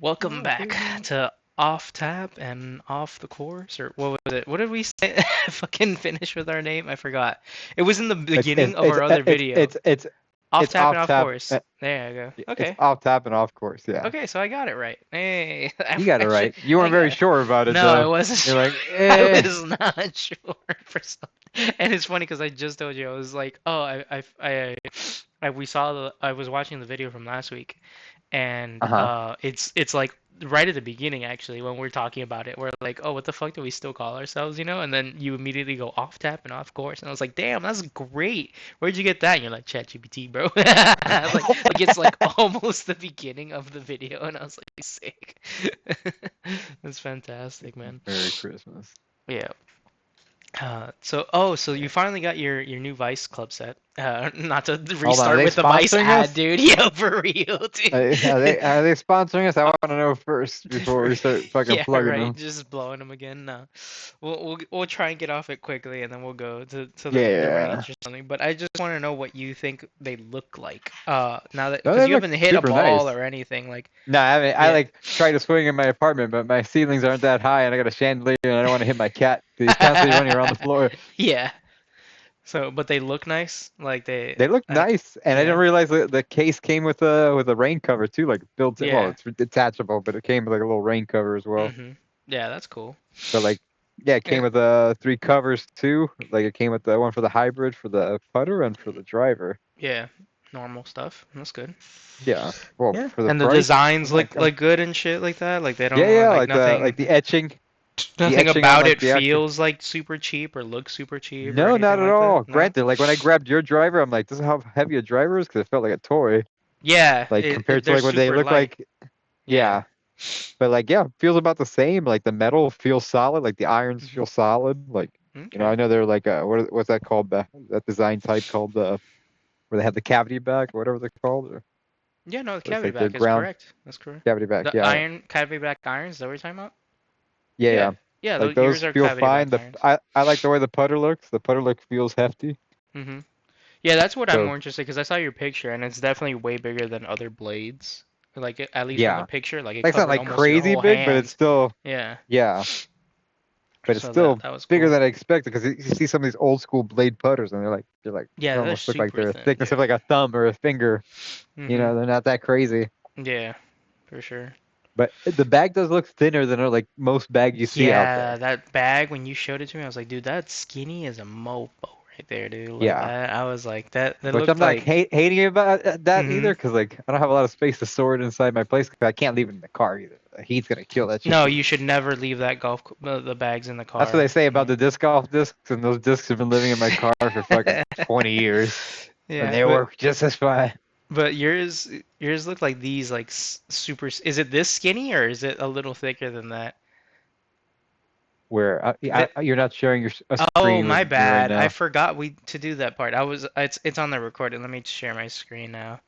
Welcome Oh, back baby. to Off Tap and Off the Course, or what was it? What did we say? Fucking finish with our name? I forgot. It was in the It's beginning it's of it's our other it's video. it's it's Off it's Tap and off Off tap. Course. There you go. It's Okay. off tap and off course. Yeah, Okay, so I got it right. Hey, you got it actually, right. You I weren't very got it. sure about it No, I though. wasn't You're sure. like, I eh. was not sure for some. And it's funny because I just told you I was like, oh, we saw I was watching the video from last week, and Uh-huh. it's like right at the beginning actually when we're talking about it, we're like, oh, what the fuck do we still call ourselves, you know? And then you immediately go off tap and off course, and I was like, damn, that's great. Where'd you get that? And you're like, ChatGPT, bro. like it's like almost the beginning of the video, and I was like, sick. That's fantastic, man. Merry Christmas. Yeah. So you finally got your new Vice Club set. Not to Hold on, are restart they with the Vice sponsoring ad, us? dude. Yo, for real, dude. Are they sponsoring us? I want to know first before For, we start fucking yeah, plugging right. them. Just blowing them again. No, we'll try and get off it quickly, and then we'll go to the Yeah. range or something. But I just want to know what you think they look like. Now that No, because they you look haven't hit a super ball nice. or anything, like No, I mean, I yeah, like try to swing in my apartment, but my ceilings aren't that high, and I got a chandelier, and I don't want to hit my cat. He's constantly running around the floor. yeah. So, but they look nice. Like They look like nice, and I didn't yeah, realize that the case came with a rain cover too, like built in. Well, yeah. it's detachable, but it came with like a little rain cover as well. Mhm. Yeah, that's cool. But like, yeah, it came Yeah, with three covers too. Like it came with the one for the hybrid, for the putter, and for the driver. yeah. Normal stuff. That's good. Yeah, well, Yeah, for the and the price, designs I'm like, look good and shit like that. Like they yeah, don't yeah, like like nothing. the Nothing etching on about like it the actual. feels like super cheap or looks super cheap or No, not anything at like that. all. No. Granted, like when I grabbed your driver, I'm like, this is how heavy a driver is because it felt like a toy. Yeah, Like compared to they're like what they super look light. like. Yeah. Yeah, but like, yeah, feels about the same. Like the metal feels solid. Like the irons Hmm. feel solid. Like, I Okay. know they're like what's that called? That design type called where they have the cavity back or whatever they're called. Or Yeah, no, the it's cavity like their back is ground correct. That's correct. cavity back. The Yeah, iron cavity back irons, is that what you're talking about? yeah, Yeah. yeah. Yeah, Like yours those are feel cavity fine. back The irons. I like the way the putter looks. The putter look feels hefty. Hmm. Yeah, that's what I'm So more interested because I saw your picture and it's definitely way bigger than other blades. Like at least from the yeah, picture, like it like it's not covered like almost your crazy whole big, but it's hand. still Yeah. yeah. But it's So that still that was bigger cool. than I expected because you see some of these old school blade putters and they're like they Yeah, they're almost look like super they're a thin, thickness of dude. like a thumb or a finger. Hmm. They're not that crazy. Yeah, for sure. But the bag does look thinner than like most bags you see out Yeah, there. that bag when you showed it to me, I was like, dude, that's skinny as a mopo right there, dude. Like Yeah, I was like, that which I'm looked not like. hating about that Hmm. either because like I don't have a lot of space to store it inside my place because I can't leave it in the car either. The heat's gonna kill that shit. No, you should never leave that the bags in the That's what car. they say about No. the disc golf discs, and those discs have been living in my car for fucking 20 years, and Yeah, they work just as fine. but yours look like these like super. Is it this skinny or is it a little thicker than that? Where The, you're not sharing a oh, screen my with me right bad. I now. forgot we to do that part. It's on the recording. Let me share my screen now.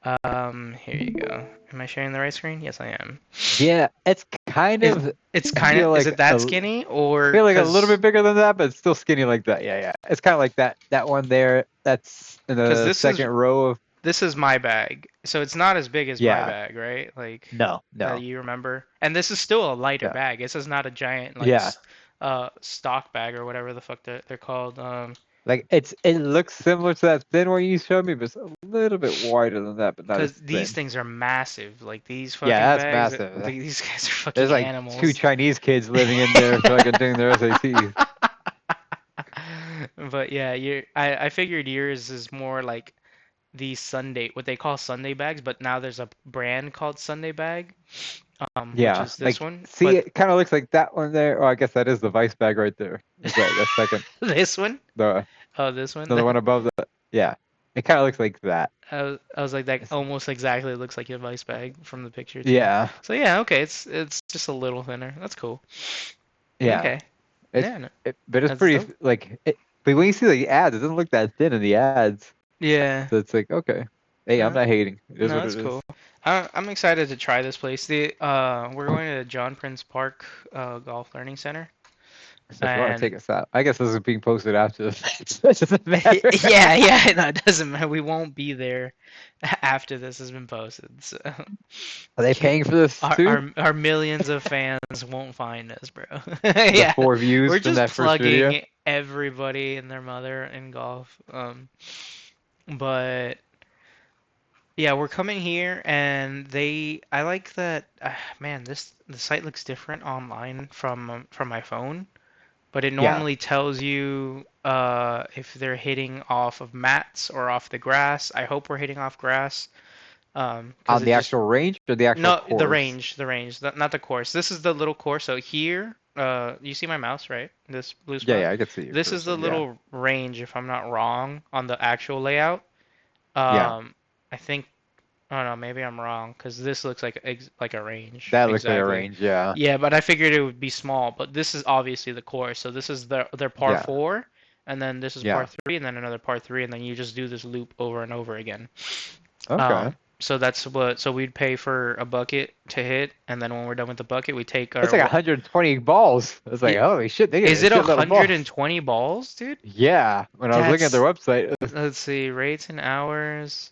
Here you go. Am I sharing the right screen? Yes, I am. Yeah, it's kind Is of it's kind of is it that skinny or feel like a little cause bit bigger than that, but it's still skinny like that. Yeah, yeah. It's kind of like that one there. That's in cause the second row of this is my bag. So it's not as big as my yeah. bag, right? Like No, that no, you remember. And this is still a lighter no. bag. This is not a giant like Yeah, stock bag or whatever the fuck they're called. like it looks similar to that thin one you showed me, but it's a little bit wider than that, but not as Cause these thin. things are massive. Like these Yeah, fucking that's bags, massive. these guys are There's fucking like two animals. Chinese kids living in there fucking doing their SATs. But yeah, I figured yours is more like the Sunday, what they call Sunday bags, but now there's a brand called Sunday bag, which Yeah, is this like one. see, But it kind of looks like that one there. Oh, I guess that is the Vice bag right there. Is that second this one, the oh, this one. no the one above the yeah? It kind of looks like that. I was like that It's, almost exactly looks like your Vice bag from the picture too. yeah, So yeah, okay, it's just a little thinner. That's cool. yeah. Okay, It's yeah, no, but it's that's pretty dope. but when you see the ads, it doesn't look that thin in the ads. Yeah. So it's like okay, hey, I'm not hating. It is No, what that's it is. cool. I'm excited to try this place. We're going to John Prince Park Golf Learning Center. So if you want to And take us out, I guess this is being posted after the fact, so it doesn't matter. yeah, no, it doesn't matter. We won't be there after this has been posted. So Are they paying for this our too? our millions of fans won't find us, bro. The Yeah, 4 views we're from just that first video? plugging everybody and their mother in golf. But yeah, we're coming here, and I like that. Man, the site looks different online from my phone, but it Yeah. normally tells you if they're hitting off of mats or off the grass. I hope we're hitting off grass, because On it the just actual range or the actual no course? the range, not the course. This is the little course. So here, you see my mouse, right? This blue Yeah, spot. yeah, I can see your This is the cursor. Yeah. little range, if I'm not wrong, on the actual layout. Yeah. I think. Oh no, maybe I'm wrong because this looks like a range That looks like a exactly. range. Yeah. Yeah, but I figured it would be small. But this is obviously the course. So this is their par Yeah. four, and then this is par Yeah. three, and then another par three, and then you just do this loop over and over again. Okay. So that's what. So we'd pay for a bucket to hit, and then when we're done with the bucket, we take That's our. like 120 balls. It's like, I- holy shit, they get Is a it shitload of balls. 120 balls, dude? Yeah. When I was looking at their That's. website, Let's see, rates and hours.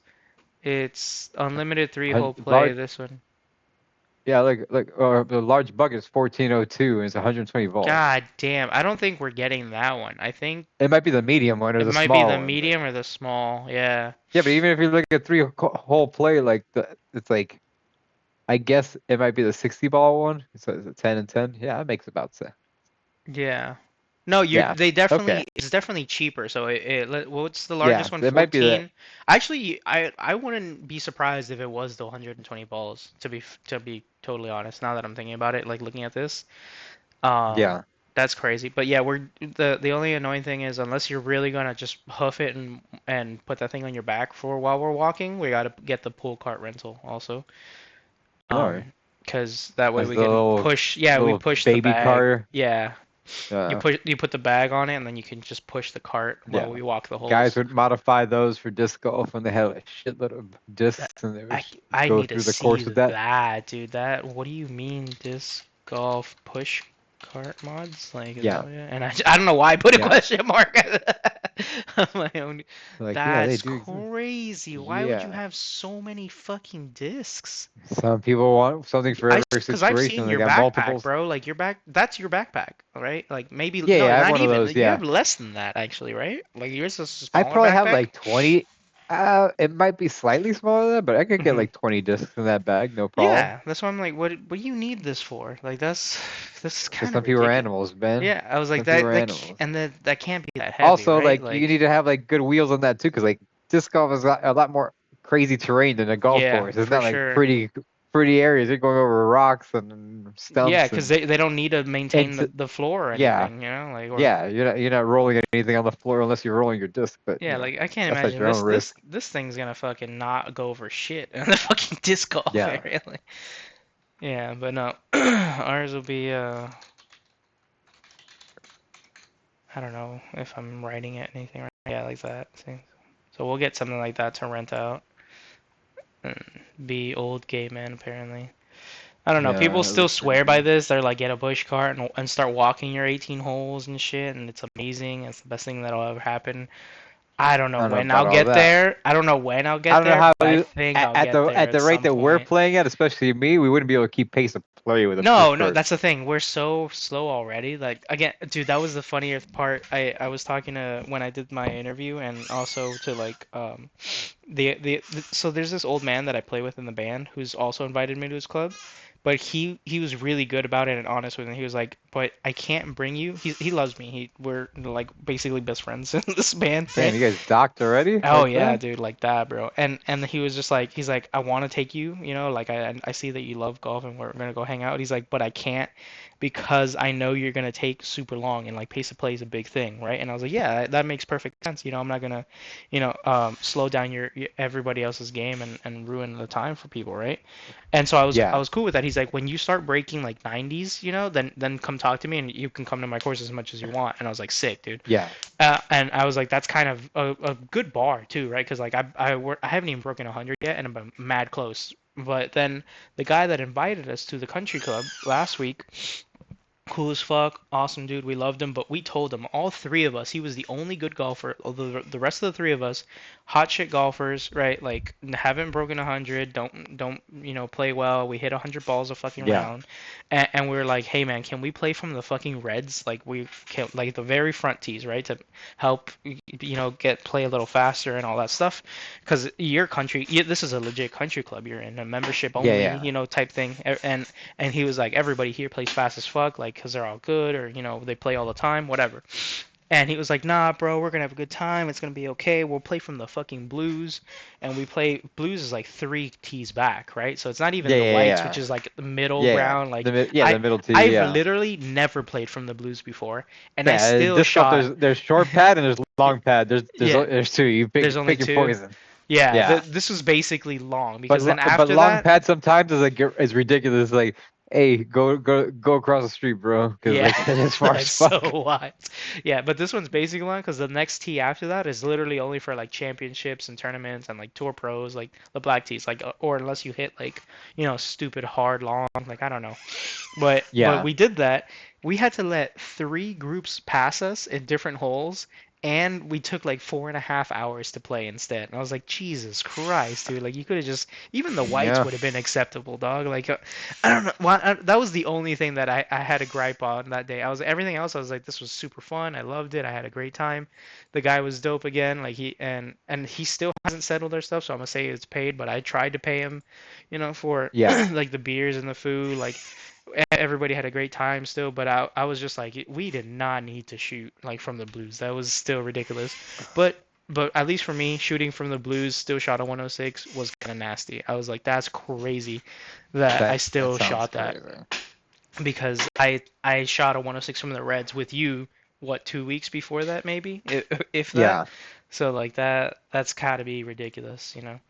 It's unlimited three-hole play. large, This one. yeah, like the large bucket is 1402 and it's 120 volts. God damn, I don't think we're getting that one. I think It might be the medium one or it the might be small the one, but medium or the small. Yeah. yeah, but even if you look at hole play, like it's like I guess it might be the 60 ball one. So it's a 10 and 10. Yeah, that makes about sense. Yeah. No, Yeah. they Okay. definitely it's definitely cheaper. So what's the Yeah, largest one? it might be the 14. Actually, I wouldn't be surprised if it was the 120 balls to be totally honest. Now that I'm thinking about it, like looking at this. Um yeah. that's crazy. But yeah, we're the only annoying thing is unless you're really gonna just hoof it and put that thing on your back for while we're walking, we gotta get the pool cart rental also. No, Because that way as we the can push. Yeah, we little push the baby bag. car. Yeah, Uh, you put the bag on it, and then you can just push the cart while yeah. we walk the Guys holes. would modify those for disc golf when they had a shitload of That- discs and they would I go need to through the see course with that. that, dude. That what do you mean disc golf push cart mods? Like is that Yeah. what and I don't know why I put a Yeah. question mark on my own. Like, yeah, they That's do exist. crazy. Why would you Yeah. have so many fucking discs? Some people want something for every Because I've situation. seen They your got backpack, multiples. bro. Like that's your backpack, all right? Like maybe Yeah, no, yeah, I have not one of even. those. You Yeah. have less than that actually, right? Like yours is a I smaller probably have backpack. like 20. It might be slightly smaller than that, but I could get Hmm. like 20 discs in that bag, no problem. Yeah, that's why I'm like, what do you need this for? Like that's Because kind of some people are ridiculous. animals, Ben. Yeah, I was like Some people are that animals. and that can't be that heavy, Also, right? like you Like need to have like good wheels on that too, because like disc golf is a lot more crazy terrain than a golf yeah, course. It's for not like sure. pretty areas. You're going over rocks and Yeah, stumps because and they don't need to maintain it's the floor or yeah, anything, you know, like or yeah. You're not rolling anything on the floor unless you're rolling your disc, but yeah, like I can't that's at imagine your own risk. this thing's gonna fucking not go over shit in the fucking disc golf Yeah. area. Like, yeah, but no, ours will be I don't know if I'm writing it anything right. Yeah, like that. See? So we'll get something like that to rent out and be old gay men apparently. I don't know. People Yeah, it still looks pretty swear by good. this. They're like, get a bush cart and start walking your 18 holes and shit, and it's amazing. It's the best thing that'll ever happen. I don't know I don't know when about I'll all get that. there. I don't know when I'll I get don't know there, how but I you think I'll at get the there at at the rate some that we're point. playing at, especially me, we wouldn't be able to keep pace of play with a push No, no, cart. that's the thing. We're so slow already. Like again, dude, that was the funniest part. I was talking to when I did my interview and also to like the so there's this old man that I play with in the band who's also invited me to his club, but he was really good about it and honest with me. He was like, "But I can't bring you." He loves me. We're like basically best friends in this band, Damn, right? you guys docked already Oh like yeah, that? dude, like that, bro. And he was just like, he's like, I want to take you, you know, like I see that you love golf and we're gonna go hang out. He's like, but I can't because I know you're gonna take super long and like pace of play is a big thing, right? And I was like, yeah, that makes perfect sense. You know, I'm not gonna, slow down your everybody else's game and ruin the time for people, right? And so I Yeah, was cool with that. He's like, when you start breaking like 90s, you know, then come talk to me and you can come to my course as much as you want. And I was like, sick, dude. yeah. And I was like, that's kind of a good bar too, right? Because like I haven't even broken 100 yet, and I'm mad close. But then the guy that invited us to the country club last week, cool as fuck, awesome dude. We loved him, but we told him, all three of us, he was the only good golfer. Although the rest of the three of us, hot shit golfers, right? Like haven't broken 100, don't play well. We hit 100 balls a fucking Yeah. round, and we were like, hey man, can we play from the fucking reds? Like we can, like the very front tees, right, to help get play a little faster and all that stuff. Because your country, this is a legit country club you're in, a membership Yeah, only, yeah. type thing, and he was like, everybody here plays fast as fuck, like, because they're all good, or, they play all the time, whatever. And he was like, nah, bro, we're gonna have a good time. It's gonna be okay. We'll play from the fucking blues. And we play, blues is like 3 tees back, right? So it's not even Yeah, the yeah, whites, which yeah. is like the middle Yeah, yeah. ground. Like, Yeah, I, the middle tee, I've yeah. literally never played from the blues before. And I Yeah, still disc golf, shot. there's short pad and there's long pad. Yeah, There's two. You there's only pick your two. poison. Yeah, Yeah. this was basically long But because then but after long that, pad sometimes is like is ridiculous. Like, hey, go across the street, bro, because yeah, like it's far as that's so fuck. wild. Yeah, but this one's basically long because the next tee after that is literally only for like championships and tournaments and like tour pros, like the black tees, like or unless you hit like stupid hard long, like I don't know. But Yeah. we did that. We had to let 3 groups pass us in different holes, and we took like 4.5 hours to play instead. And I was like, Jesus Christ, dude! Like you could have just even the whites Yeah. would have been acceptable, dog. Like I don't know. Well, that was the only thing that I had a gripe on that day. I was everything else. I was like, this was super fun. I loved it. I had a great time. The guy was dope again. Like and he still hasn't settled their stuff, so I'm gonna say it's paid. But I tried to pay him, for Yeah. like the beers and the food. Like everybody had a great time still, but I was just like, we did not need to shoot like from the blues. That was still ridiculous. But at least for me, shooting from the blues, still shot a 106 was kind of nasty. I was like, that's crazy that I That still sounds shot that crazy. because I shot a 106 from the reds with you, what, 2 weeks before that maybe, if that. Yeah. So like that's gotta be ridiculous, you know.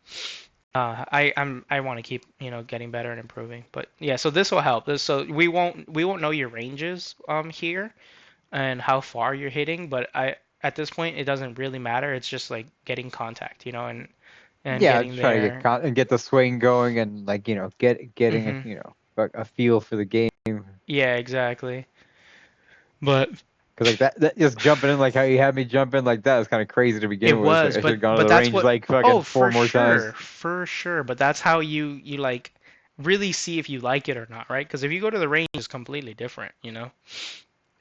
I want to keep getting better and improving, but yeah. So this will help. So we won't know your ranges here and how far you're hitting, but I at this point it doesn't really matter. It's just like getting contact, and Yeah, getting just try to get there. and get the swing going and like getting Hmm. a feel for the game. Yeah, exactly. But Cause like that just jumping in like how you had me jump in like that is kind of crazy to it begin with. It's like was, I should but have gone to but the that's range what. like Oh, fucking four for more times. sure, for sure. But that's how you like really see if you like it or not, right? Because if you go to the range, it's completely different. Oh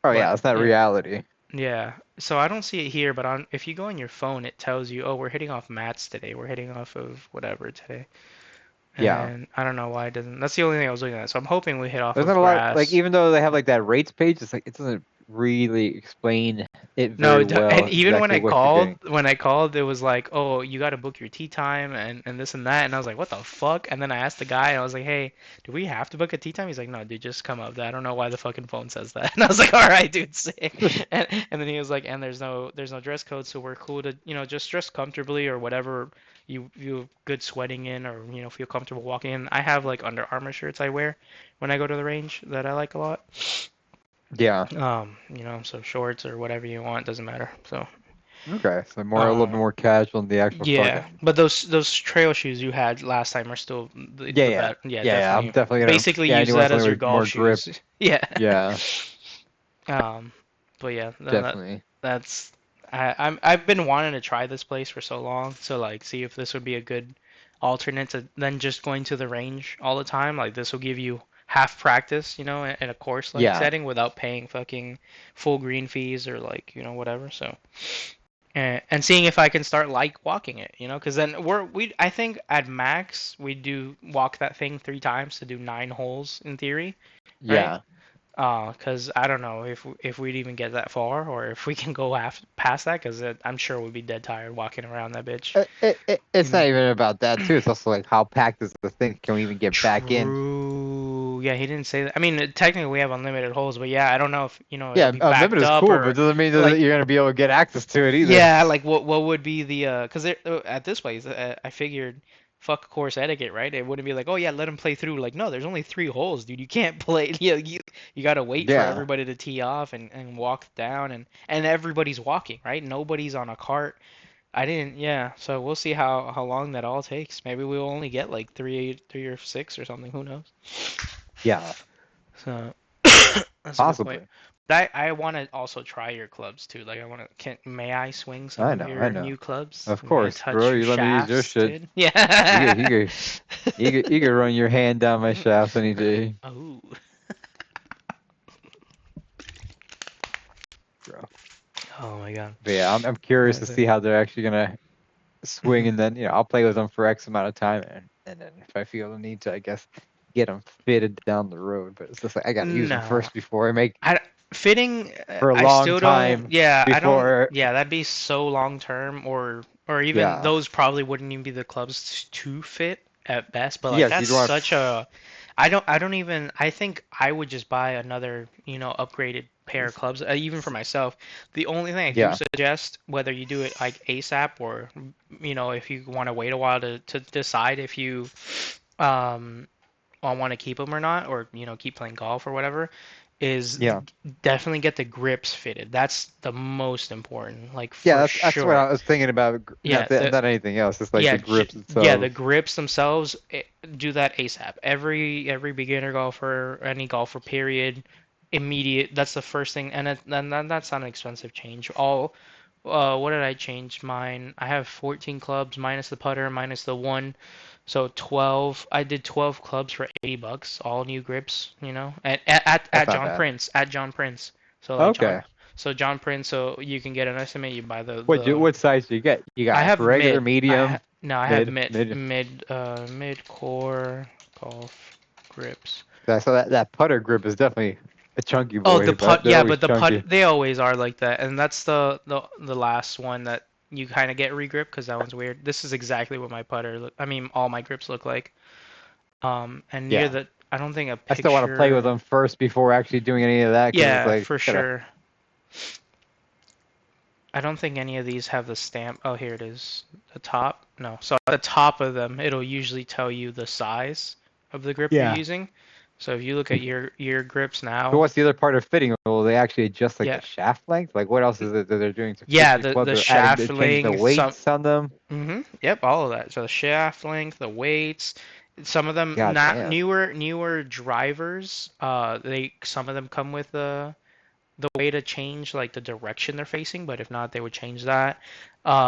But yeah, it's not yeah. reality. Yeah, so I don't see it here, but if you go on your phone, it tells you, oh, we're hitting off mats today. We're hitting off of whatever today. Yeah. And I don't know why it doesn't. That's the only thing I was looking at. So I'm hoping we hit off There's of not a lot like grass. even though they have like that rates page, it's like it doesn't really explain it No, very and well even when exactly I what you're called, getting. it was like, oh, you got to book your tea time and this and that. And I was like, what the fuck? And then I asked the guy, and I was like, hey, do we have to book a tea time? He's like, no, dude, just come up. I don't know why the fucking phone says that. And I was like, all right, dude, sick. And then he was like, and there's no dress code, so we're cool to just dress comfortably or whatever you good sweating in or feel comfortable walking in. I have like Under Armour shirts I wear when I go to the range that I like a lot. Yeah. So shorts or whatever you want, doesn't matter. So, Okay. So a little bit um, more casual than the actual yeah, fucking. but those trail shoes you had last time are still Yeah, the yeah. bet. Yeah, Yeah. I'm definitely. definitely gonna. Basically Yeah. use Anyone that as something your with golf more grip. shoes. Yeah. Yeah. Um, but yeah, Definitely. that's I've been wanting to try this place for so long. So like, see if this would be a good alternate to then just going to the range all the time. Like this will give you half practice, in a course like Yeah. setting without paying fucking full green fees or like whatever. So. And seeing if I can start like walking it, because then I think at max we do walk that thing 3 times to do 9 holes in theory, right? Yeah. Because I don't know if we'd even get that far or if we can go past that, because I'm sure we'd be dead tired walking around that bitch. It's Mm. not even about that too. It's also like how packed is the thing? Can we even get back in? True. Yeah, he didn't say that. I mean, technically we have unlimited holes, but yeah, I don't know if it'll Yeah, be unlimited backed is up cool, but or it doesn't mean that like. you're gonna be able to get access to it either. Yeah, like what would be the because at this place I figured fuck course etiquette, right? It wouldn't be like, oh yeah, let him play through. Like no, there's only 3 holes, dude. You can't play. You gotta wait for Yeah, everybody to tee off and walk down and everybody's walking, right? Nobody's on a cart. I didn't. Yeah, so we'll see how long that all takes. Maybe we'll only get like three or six or something. Who knows? yeah. So That's a good point. Possibly. But I want to also try your clubs too. Like I want to. May I swing some I of know, I your know. new clubs? Of May I course, bro. touch your You let me use your shafts, shit. dude? You could, Yeah. you could, you could run your hand down my shafts any day, Oh. bro. Oh my god. But yeah, I'm curious to That's see it. how they're actually gonna swing, Mhm. and then I'll play with them for X amount of time, and then if I feel the need to, I guess, get them fitted down the road. But it's just like I gotta use them No. first before I make I fitting. for a I long still don't. time Yeah, I don't. before. Yeah, that'd be so long term, or even Yeah. those probably wouldn't even be the clubs to fit at best. But like Yes, that's you'd want. such a. I don't even. I think I would just buy another, upgraded pair of clubs, even for myself. The only thing I do Yeah. suggest, whether you do it like ASAP or, if you want to wait a while to decide if you, um, want to keep them or not, or keep playing golf or whatever, is Yeah. definitely get the grips fitted. That's the most important, like Yeah, for that's what sure. I was thinking about. Yeah, Not anything else. It's like yeah, the grips yeah, the themselves. grips themselves, do that ASAP. Every beginner golfer, any golfer, period, immediate. That's the first thing, and that's not an expensive change. What did I change? Mine, I have 14 clubs minus the putter, minus the one, so 12. I did 12 clubs for $80, all new grips, That's at not John bad. Prince, at John Prince. So like Okay. John Prince, so you can get an estimate. You buy What size do you get? You I got have regular, mid. medium, No, I have mid. mid core golf grips. So that putter grip is definitely a chunky Oh, boy, the but putt. they're Yeah, always but the putt. chunky. They always are like that, and that's the last one that you kind of get regrip because that one's weird. This is exactly what my putter. I mean, all my grips look like. And near Yeah. the. I don't think a I still want to play with picture. them first before actually doing any of that because it's Yeah, like for gotta. sure. I don't think any of these have the stamp. Oh, here it is. The top? No. So at the top of them, it'll usually tell you the size of the grip you're Yeah. using. So if you look at your grips So now, what's the other part of fitting? Will they actually adjust like the yeah, shaft length? Like what else is it that they're doing to fit yeah, your club? the They're adding to shaft change the length, weights on them. yep, all of that. So the shaft length, the weights, some of them God not damn. newer drivers, some of them come with the way to change like the direction they're facing, but if not, they would change that.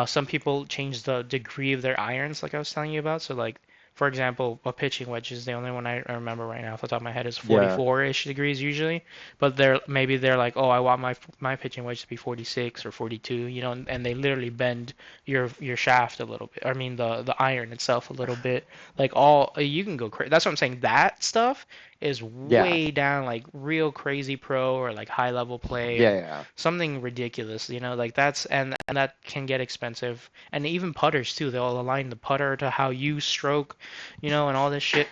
Some people change the degree of their irons, like I was telling you about. So like, for example, a pitching wedge is the only one I remember right now off the top of my head is Yeah. 44-ish degrees usually, but they're like, oh, I want my pitching wedge to be 46 or 42, and they literally bend your shaft a little bit. I mean the iron itself a little bit. Like you can go crazy. That's what I'm saying. That stuff is Yeah. way down like real crazy pro or like high level play Yeah. or Yeah. something ridiculous, like that's and that can get expensive. And even putters too, they'll align the putter to how you stroke, and all this shit.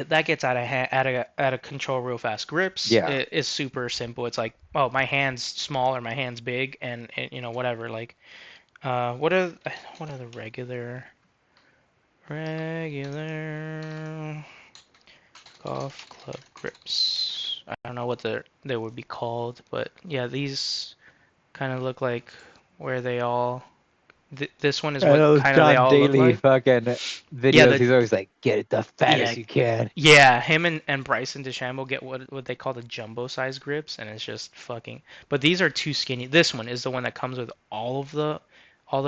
That gets out of out of control real fast. Grips Yeah. is super simple. It's like, oh, my hand's small or my hand's big, and whatever. Like, what are the regular golf club grips. I don't know what they would be called, but yeah, these kind of look like where they all. This one is I what know kind of they John all look Daly like. fucking Yeah, videos. He's always like, get it the yeah, fattest you can. yeah. Him and Bryson DeChambeau get what they call the jumbo size grips, and it's just fucking. But these are too skinny. This one is the one that comes with all the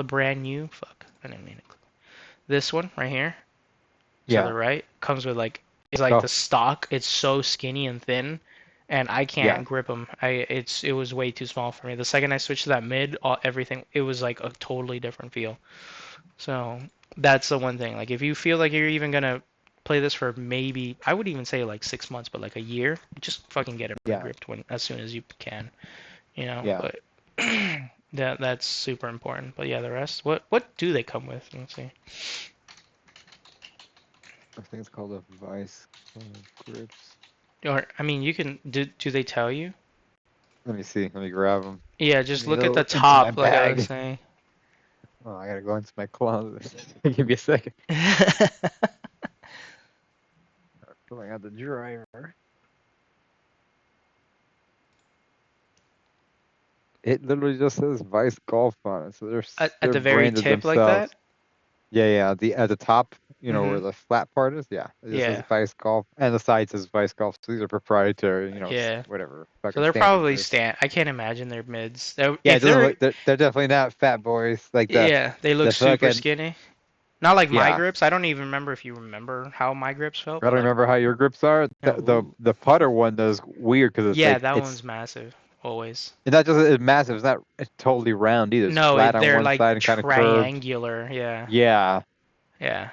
brand new. Fuck, I didn't mean it. This one right here to the Yeah. right comes with like is like the Oh. stock. It's so skinny and thin, and I Yeah. can't grip them. It was way too small for me. The second I switched to that mid, everything it was like a totally different feel. So that's the one thing. Like if you feel like you're even gonna play this for maybe I would even say like 6 months, but like a year, just fucking get it Yeah. gripped when as soon as you can. Yeah. But that's super important. But yeah, the rest. What do they come with? Let's see. I think it's called a vice grips. Or I mean, you can do they tell you? Let me see. Let me grab them. Yeah, Let just me look at the go into my top, like I was bag. saying. Oh, I gotta go into my closet. Give me a second. Pulling out the driver. It literally just says Vice Golf on it, so at they're the very branded tip like that? themselves. Yeah, yeah. At the top, where Mhm. the flat part is. Yeah, it just says Yeah. Vice Golf, and the side says Vice Golf. So these are proprietary, Yeah. whatever So fucking they're standards probably there. stand. I can't imagine they're mids. Yeah, If it doesn't they're, look. They're definitely not fat boys like yeah, they look the super fucking. skinny. Not like my Yeah, grips. I don't even remember if you remember how my grips felt, I but don't like, remember how your grips are. ooh, The putter one is weird because it's yeah, like that one's massive. Always. it's not just it's massive. It's not totally round either. It's No, flat on they're one like side and kind of curved. triangular. Yeah. Yeah, Yeah.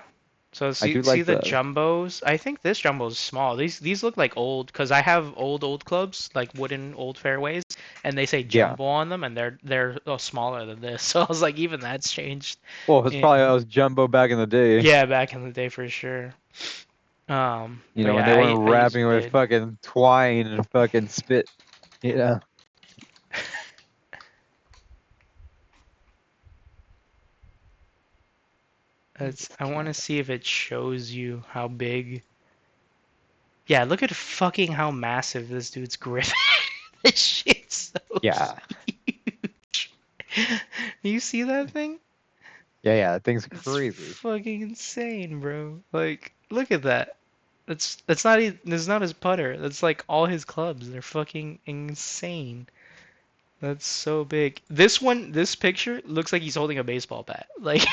So I do see like the the. jumbos. I think this jumbo is small. These look like old because I have old clubs like wooden old fairways, and they say Yeah. jumbo on them, and they're smaller than this. So I was like, even that's changed. Well, it's Yeah, probably I was jumbo back in the day. yeah, back in the day for sure. But When yeah, they weren't I use wrapping with mid. fucking twine and fucking spit. You know. It's I want to see if it shows you how big. Yeah, look at fucking how massive this dude's grip. This shit's so Yeah. huge. You see that thing? Yeah. That thing's It's crazy. fucking insane, bro. Like, look at that. That's not that's not his putter. That's like all his clubs. They're fucking insane. That's so big. This picture looks like he's holding a baseball bat. Like,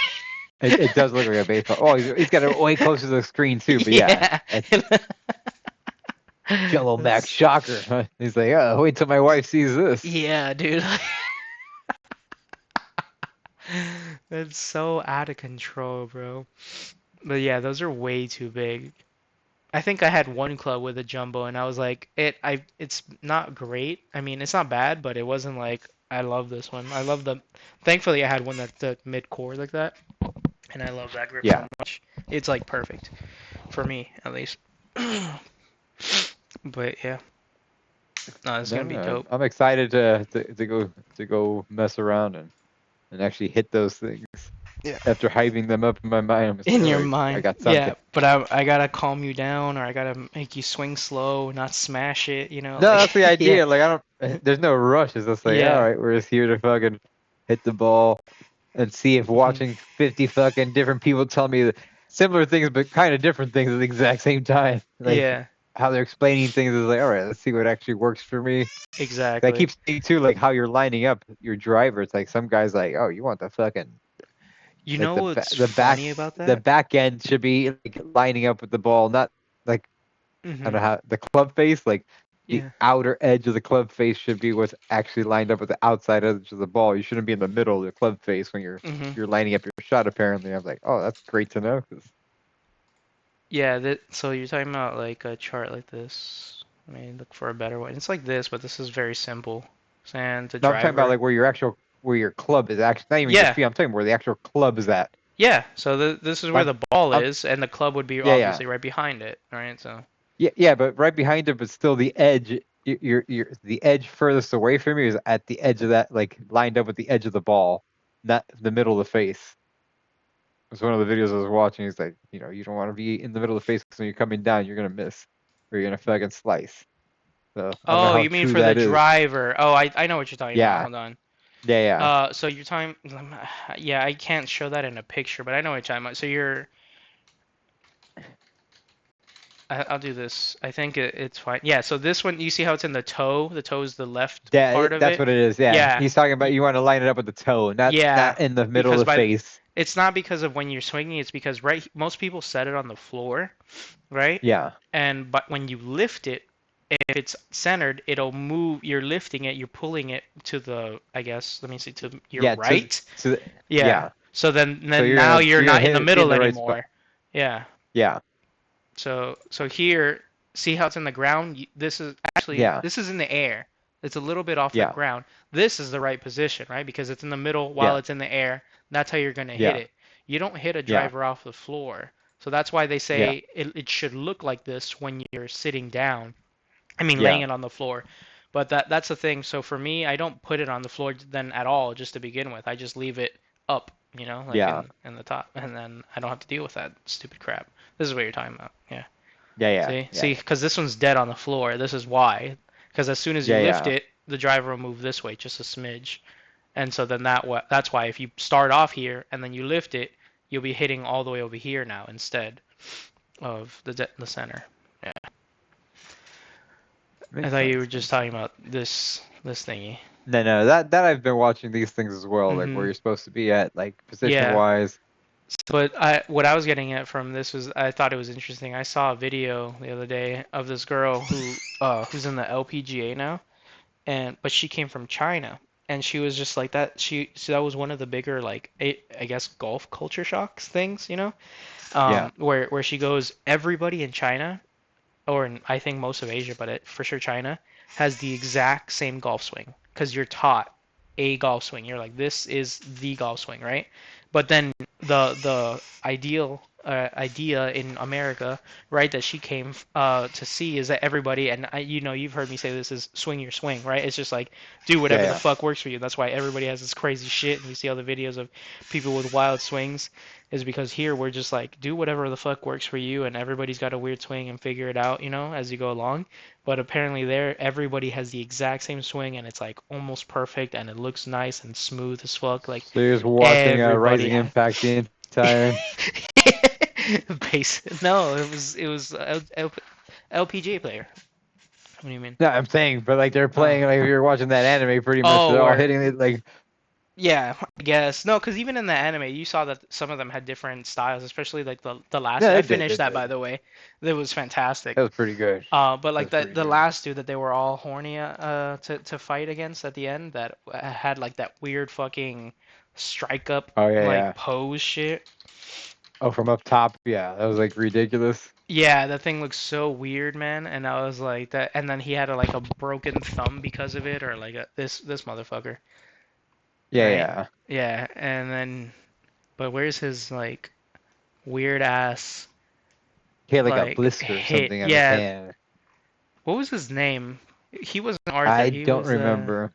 It does look like a baseball. Oh, he's got it way closer to the screen too. But yeah, yeah. it's Jello Max That's shocker. Huh? He's like, oh, wait till my wife sees this. yeah, dude. That's so out of control, bro. But yeah, those are way too big. I think I had one club with a jumbo, and I was like, it's not great. I mean, it's not bad, but it wasn't like I love this one. I love the. Thankfully, I had one that's the mid core like that, and I love that grip so Yeah. much. It's like perfect for me, at least. But yeah, no, it's No, gonna be no, dope. I'm excited to go mess around and actually hit those things. Yeah. After hyping them up in my mind, I'm just like, In all your right, I mind, got yeah. something. But I gotta calm you down, or I gotta make you swing slow, not smash it. You know, No, like that's the yeah, idea. Like I don't. There's no rush. It's just like, all yeah. right, we're just here to fucking hit the ball and see if Mhm. watching 50 fucking different people tell me similar things but kind of different things at the exact same time. Like Yeah, how they're explaining things is like, all right, let's see what actually works for me. I exactly. keep seeing too, like how you're lining up your driver. It's like some guys like, oh, you want the fucking You like know what's the back funny about the that? back end should be like lining up with the ball, not like I Hmm. don't know how the club face, like the Yeah. outer edge of the club face should be what's actually lined up with the outside edge of the ball. You shouldn't be in the middle of the club face when Hmm. you're lining up your shot. Apparently, I was like, oh, that's great to know. 'Cause- Yeah, so you're talking about like a chart like this. I mean, look for a better one. It's like this, but this is very simple. Sand to no, I'm talking about driver. like where your club is actually not even your Yeah, feet. I'm talking where the actual club is at. yeah. So this is where I'm, the ball I'm is, and the club would be yeah, yeah, obviously right behind it, right? So yeah, but right behind it, but still the edge. The edge furthest away from you is at the edge of that, like lined up with the edge of the ball, not the middle of the face. It's one of the videos I was watching. He's like, you don't want to be in the middle of the face because when you're coming down, you're gonna miss or you're gonna fucking slice. So I don't know oh, how you mean true for the that is. driver? Oh, I know what you're talking about. Yeah, Hold on. yeah, yeah. So you're talking. Yeah, I can't show that in a picture, but I know what you're talking about. So you're. I'll do this. I think it's fine. Yeah, so this one, you see how it's in the toe? The toe is the left part of That's it. what it is. Yeah, Yeah, he's talking about you want to line it up with the toe, yeah. not in the middle Because of the by face. it's not because of when you're swinging, it's because most people set it on the floor, right? Yeah, But when you lift it, if it's centered, it'll move. You're lifting it, you're pulling it to the, I guess, let me see, to your yeah. right. Yeah. Yeah. So then So then now you're you're gonna not in hit the it, be in middle the right spot. anymore. Yeah. Yeah, So here, see how it's in the ground? yeah, This is in the air. It's a little bit off the yeah, ground. This is the right position, right? Because it's in the middle while yeah, it's in the air. That's how you're gonna hit yeah, it. You don't hit a yeah, driver off the floor. So that's why they yeah, say it should look like this when you're sitting down. I mean, laying yeah, it on the floor. But that's the thing. So for me, I don't put it on the floor then at all, just to begin with. I just leave it up, like yeah, in the top, and then I don't have to deal with that stupid crap. This is what you're talking about. Yeah. yeah, See, because this one's dead on the floor. This is why. Because as soon as you yeah, lift yeah, it, the driver will move this way just a smidge, and so then that's why if you start off here and then you lift it, you'll be hitting all the way over here now instead of the center. Yeah. I Makes thought you sense. were just talking about this thingy. No, that I've been watching these things as well, like where Hmm. you're supposed to be at, like position Yeah. wise. But what I was getting at from this was I thought it was interesting. I saw a video the other day of this girl who's in the LPGA now, and but she came from China, and she was just like that. So that was one of the bigger like I guess golf culture shocks things, you know, Yeah, where she goes, everybody in China, or in I think most of Asia, but for sure China, has the exact same golf swing because you're taught a golf swing. You're like, this is the golf swing, right? But then the idea in America, right, that she came to see is that everybody, and you've heard me say this, is swing your swing, right? It's just like do yeah, whatever the yeah. fuck works for you. That's why everybody has this crazy shit, and you see all the videos of people with wild swings is because here we're just like do whatever the fuck works for you, and everybody's got a weird swing and figure it out, as you go along. But apparently there everybody has the exact same swing, and it's like almost perfect, and it looks nice and smooth as fuck. Like So you're just watching everybody Rising has. Impact the entire. Base. No, it was LPGA player. What do you mean? No, I'm saying, but like they're Oh. playing, like if you're watching that anime, pretty much Oh, they're all where hitting it like. yeah, I guess. No, because even in the anime, you saw that some of them had different styles, especially like the last. Yeah, I they did, finished they that by did. the way. That was fantastic. That was pretty good. But That like was the pretty the good. last dude that they were all horny to fight against at the end that had like that weird fucking strike up Oh yeah, like yeah. pose shit. Oh, from up top, yeah, that was like ridiculous. Yeah, that thing looks so weird, man. And I was like that, and then he had like a broken thumb because of it, or like this motherfucker, Yeah, right? yeah. Yeah, and then but where's his like weird ass He had like a like blister or hit? something on his Yeah, hand. what was his name? He wasn't Arthur. I He don't was remember.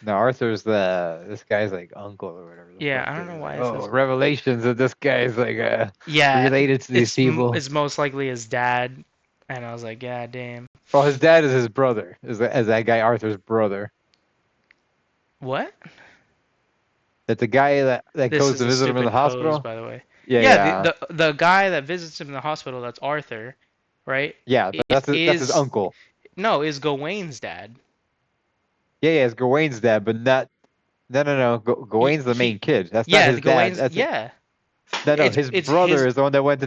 No, Arthur's this guy's like uncle or whatever the yeah. fuck. I don't know It's like, why it oh, says revelations that this guy's like yeah. related to these people. It's most likely his dad, and I was like, yeah, damn. Well, his dad is his brother, is that guy Arthur's brother. What? That the guy that This goes is to a visit him in the stupid pose, hospital. by the way. Yeah, Yeah, yeah, the guy that visits him in the hospital, that's Arthur, right? yeah. But that's his Is uncle. no, is Gawain's dad. Yeah, yeah, it's Gawain's dad, but not. No. Gawain's the main He kid. That's not yeah, his the dad. Gawain's That's it. yeah. No. It's His it's brother his is the one that went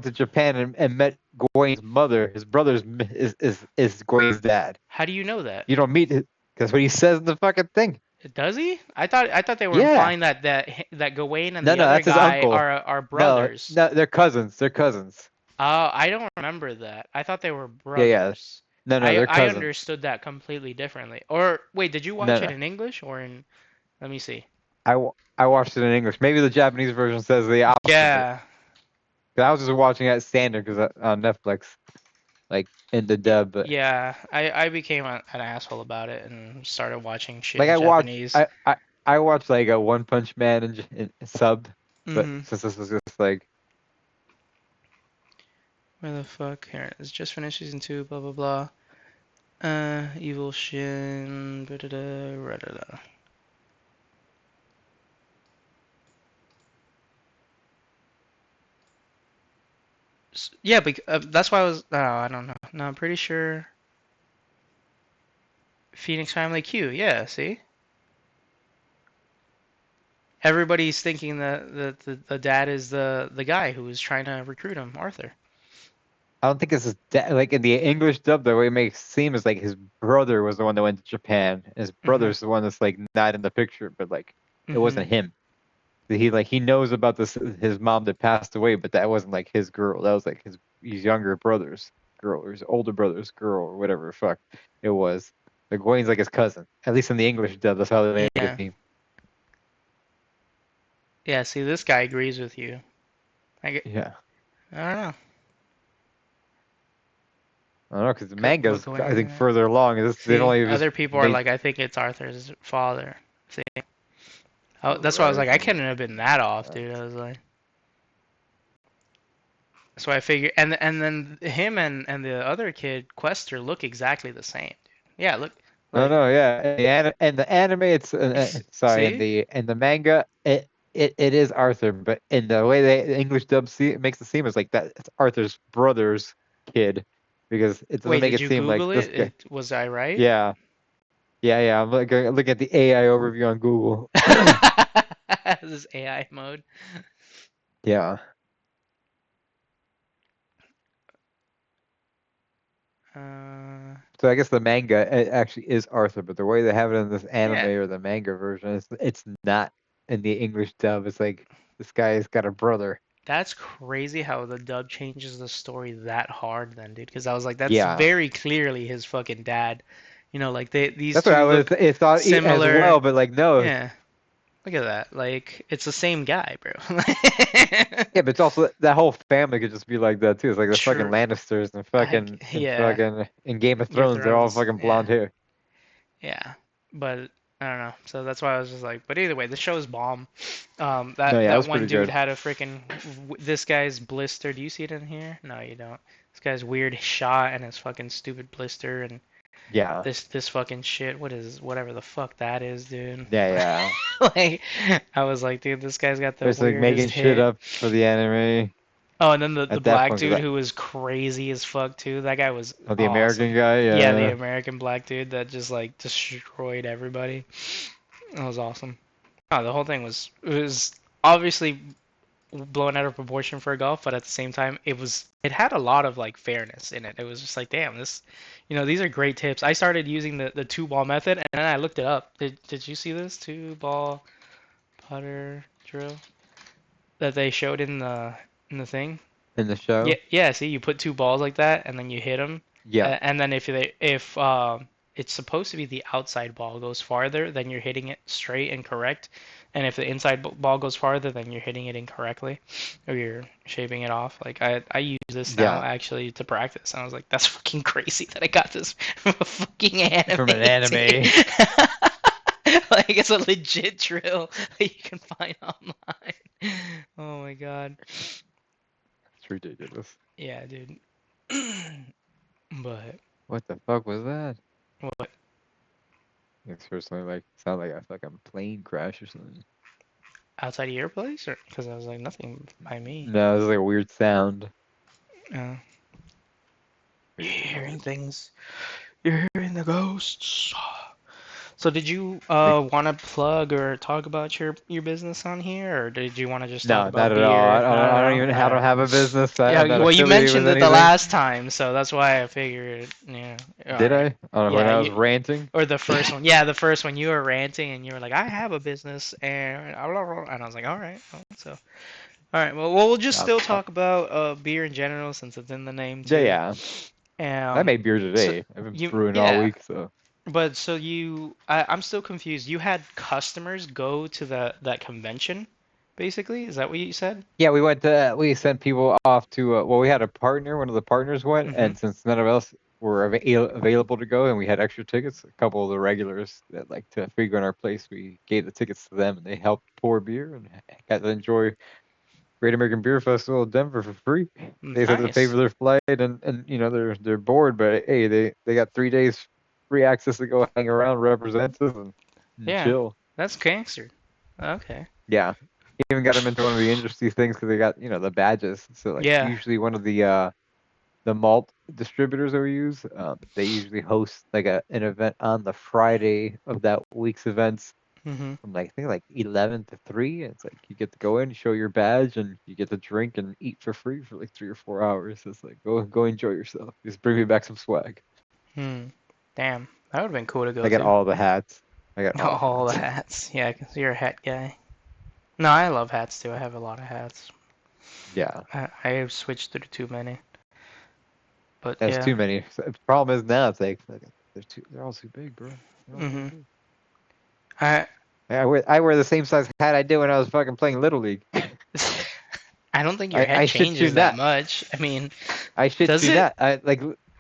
to Japan and met Gawain's mother. His brother's is Gawain's dad. How do you know that? You don't meet. That's what he says in the fucking thing. Does he? I thought they were Yeah. implying that Gawain and No, the no, other that's his guy uncle. are No, brothers. no, they're cousins. They're cousins. Oh, I don't remember that. I thought they were Yeah, yeah. brothers. No, no, I they're I cousins. understood that completely differently. Or wait, did you No, watch it no. in English or in? Let me see. I watched it in English. Maybe the Japanese version says the opposite. Yeah, 'Cause I was just watching it at standard because on Netflix, like in the dub. But yeah. I became an asshole about it and started watching shit like in Japanese. I watched like a One Punch Man in sub, but Mm-hmm. since this was just like Where the fuck? Here, it's just finished season 2. Blah blah blah. Evil Shin. Da-da-da, ra-da-da. Yeah, but that's why I was. Oh, I don't know. No, I'm pretty sure. Phoenix Family Q. Yeah, see? Everybody's thinking that the dad is the guy who was trying to recruit him, Arthur. I don't think it's his dad. Like in the English dub, the way it makes it seem is like his brother was the one that went to Japan. His Mm-hmm. brother's the one that's like not in the picture, but like it Mm-hmm. wasn't him. He knows about this his mom that passed away, but that wasn't like his girl. That was like his younger brother's girl or his older brother's girl or whatever the fuck it was. Like Wayne's like his cousin. At least in the English dub, that's how they make it Yeah. seem. Yeah, see, this guy agrees with you. Yeah. I don't know. I don't know because the manga's I think Going, further along. They see, only just other people are made like, I think it's Arthur's father. See, oh, that's why I was like, I Rising. couldn't have been that off, dude. I was like, that's why I figured. And then him and the other kid, Quester, look exactly the same, dude. Yeah, look. No, yeah. And the anime, it's sorry, See? in the manga, it is Arthur, but in the way the English dub makes it seem is like that it's Arthur's brother's kid, because it doesn't Wait, make did it you seem like Google this it? guy. Was I right? Yeah, yeah. I'm looking at the AI overview on Google. This is AI mode. Yeah. Uh, So I guess the manga actually is Arthur, but the way they have it in this anime yeah, or the manga version, it's not in the English dub. It's like this guy's got a brother. that's crazy how the dub changes the story that hard then, dude. Because I was like, that's Yeah, very clearly his fucking dad. You know, like these that's what I two was look thought as similar. well. But like, no, Yeah, look at that. Like it's the same guy, bro. yeah, but it's also that whole family could just be like that too. It's like the fucking True. Lannisters and Yeah, fucking in Game of Game of Thrones, they're all Thrones. fucking Yeah, blonde hair. yeah. But I don't know. So that's why I was just like, but either way, the show's bomb. No, That yeah, that that's one pretty dude good. had a freaking this guy's blister. Do you see it in here? No, you don't. This guy's weird shot and his fucking stupid blister and Yeah, this fucking shit. Whatever the fuck that is, dude. yeah, yeah. Like I was like, dude, this guy's got the It's like making weirdest shit hit. up for the anime Oh, and then the at that black point. dude who was crazy as fuck too. That guy was Oh, the American awesome. guy, Yeah, the yeah. American black dude that just like destroyed everybody. That was awesome. Oh, the whole thing was obviously blown out of proportion for golf, but at the same time, it had a lot of like fairness in it. It was just like, damn, these are great tips. I started using the two ball method, and then I looked it up. Did you see this two ball putter drill that they showed in the thing? In the Yeah, show. yeah. See, you put two balls like that, and then you hit them, Yeah, and then if it's supposed to be the outside ball goes farther, then you're hitting it straight and correct, and if the inside ball goes farther, then you're hitting it incorrectly, or you're shaving it off. Like I use this now yeah. actually to practice, and I was like, that's fucking crazy that I got this from a fucking From an anime. anime. Like it's a legit drill that you can find online. Oh my god. It's ridiculous. Yeah, dude. But What the fuck was that? what? It's personally like sound like a fucking plane crash or something. Outside of your place, or because I was like nothing by me. No, it's like a weird sound. Uh, you're Weird, hearing weird. things. You're hearing the ghosts. So did you Like, want to plug or talk about your business on here, or did you want to just talk no, about not at all. beer? Not at all. I All don't right. have a business. Yeah. I'm not Well, you affiliated with mentioned it the anything. last time, so that's why I figured. Yeah. All Did right. I? When Yeah. I was ranting? Or the first one. Yeah, the first one. You were ranting and you were like, "I have a business," and I was like, "All right." So, all right. Well, we'll just Uh, still uh, talk about beer in general since it's in the name yeah, too. yeah. I Um. made beer So today. I've been you, brewing all yeah. week, so. But so I'm still confused. You had customers go to that convention, basically. Is that what you said? Yeah, we sent people off to, well, we had a partner, one of the partners went, Mm-hmm. and since none of us were available to go and we had extra tickets, a couple of the regulars that like to figure in our place, we gave the tickets to them and they helped pour beer and got to enjoy Great American Beer Festival in Denver for free. They just had to pay Nice. for their flight and they're bored, but hey, they got 3 days free access to go hang around, represent us and Yeah, chill. that's gangster. Okay. Yeah. Even got them into one of the industry things because they got the badges. So like Yeah. usually one of the malt distributors that we use, they usually host like an event on the Friday of that week's events Mm-hmm. from like I think like 11 to 3. And it's like you get to go in, show your badge, and you get to drink and eat for free for like 3 or 4 hours. It's like go enjoy yourself. Just bring me back some swag. Hmm. Damn, that would have been cool to go I got to. all the hats. I got all the All the hats. hats. Yeah, 'cause you're a hat guy. No, I love hats too. I have a lot of hats. Yeah, I have switched through too many. But that's yeah. too many. So the problem is now it's like they're all too big, bro. They're all too Mm-hmm. big. I I wear the same size hat I did when I was fucking playing Little League. I don't think your head I shit you changes that not. much. I mean, I shit does you it? not. I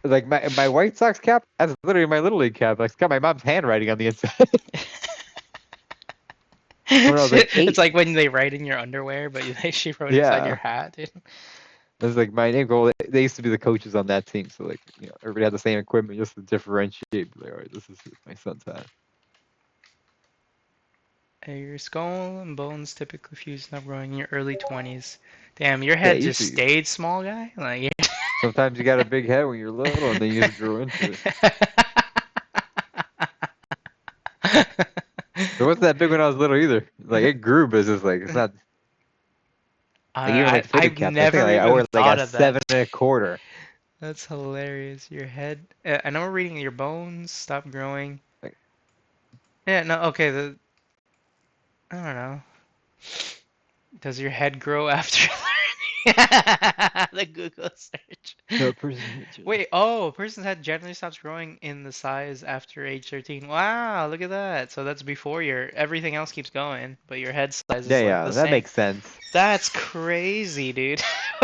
like my White Sox cap. That's literally my Little League cap. Like, it's got my mom's handwriting on the inside. When I was like It's 8. like when they write in your underwear, but she wrote inside your Yeah, hat, dude. it was like my name. Well, they used to be the coaches on that team, so like everybody had the same equipment just to differentiate. Like, all right, this is my son's hat. Your skull and bones typically fuse and stop growing in your early 20s. Damn, your Yeah, head just usually. stayed small, guy? Like, Sometimes you got a big head when you're little, and then you just grow into it. It wasn't that big when I was little either. Like it grew, but it's just like it's not like even like fitted I've caps. I think never like I even wore like thought a of that. 7 1/4. That's hilarious. Your head. I know we're reading your bones stop growing. Like, Yeah, no, okay. I don't know. Does your head grow after the Google search? no person. Wait, oh, a person's head generally stops growing in the size after age 13. Wow, look at that. So that's before your everything else keeps going, but your head size Yeah, is like yeah, the that same. makes sense. That's crazy, dude.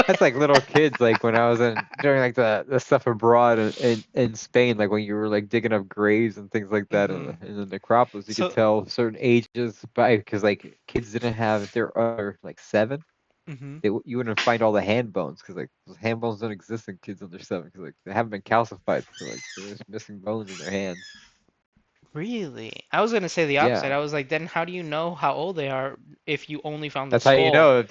That's like little kids, like when I was in during like the stuff abroad in Spain, like when you were like digging up graves and things like that hmm in the necropolis, you could So, tell certain ages by because like kids didn't have if they're under like 7, hmm you wouldn't find all the hand bones because like those hand bones don't exist in kids under 7 because like they haven't been calcified, so like they're just missing bones in their hands. really? I was gonna say the opposite. Yeah, I was like, then how do you know how old they are if you only found the that's how you skull? know if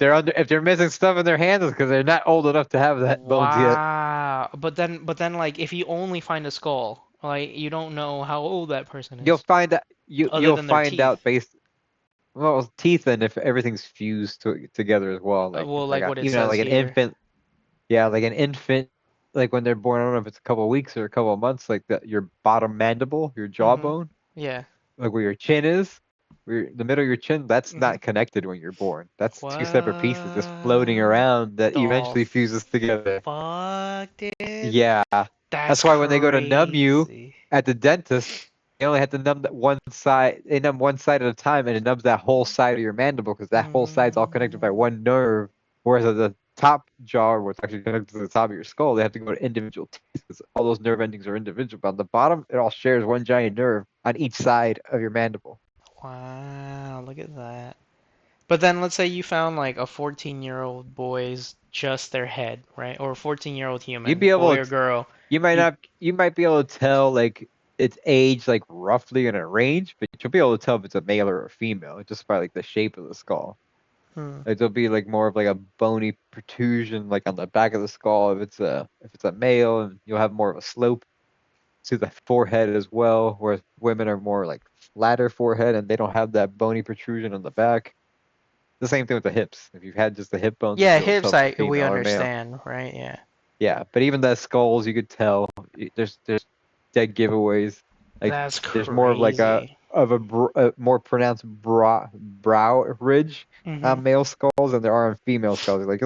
they're missing stuff in their hands because they're not old enough to have that bones yet. Wow. But then, like, if you only find a skull, like, you don't know how old that person You'll is, find out other you'll than their find teeth. out based well teeth and if everything's fused together as well. Like Well, if like like what it you know says like an here. infant, yeah, like an infant, like when they're born, I don't know if it's a couple of weeks or a couple of months, like your bottom mandible, your Mm-hmm. jawbone, Yeah. like where your chin is, the middle of your chin, that's Mm-hmm. not connected when you're born. That's two separate pieces just floating What around that the eventually fuses together. fuck, dude? Yeah. That's That's why when they go to numb you crazy. at the dentist, they only have to numb that one side. They numb one side at a time, and it numbs that whole side of your mandible because that whole side's all connected by Mm. one nerve. Whereas at the top jaw, what's actually connected to the top of your skull, they have to go to individual teeth because all those nerve endings are individual. But on the bottom, it all shares one giant nerve on each side of your mandible. Wow, look at that. But then let's say you found like a 14-year-old boy's just their head, right? Or a 14-year-old You'd human, be boy able or to, girl. you might You not, you might be able to tell like its age, like roughly in a range, but you'll be able to tell if it's a male or a female just by like the shape of the skull. hmm. Like there'll be like more of like a bony protrusion like on the back of the skull if it's a male, and you'll have more of a slope to the forehead as well, whereas women are more like flatter forehead and they don't have that bony protrusion on the back. The same thing with the hips. If you've had just the hip bones, you'll Yeah, be able to tell hips if it's a I we female or male. understand, right? Yeah. Yeah, but even the skulls, you could tell there's dead giveaways. Like That's there's more of like crazy. a more pronounced brow ridge hmm on male skulls than there are on female skulls. Like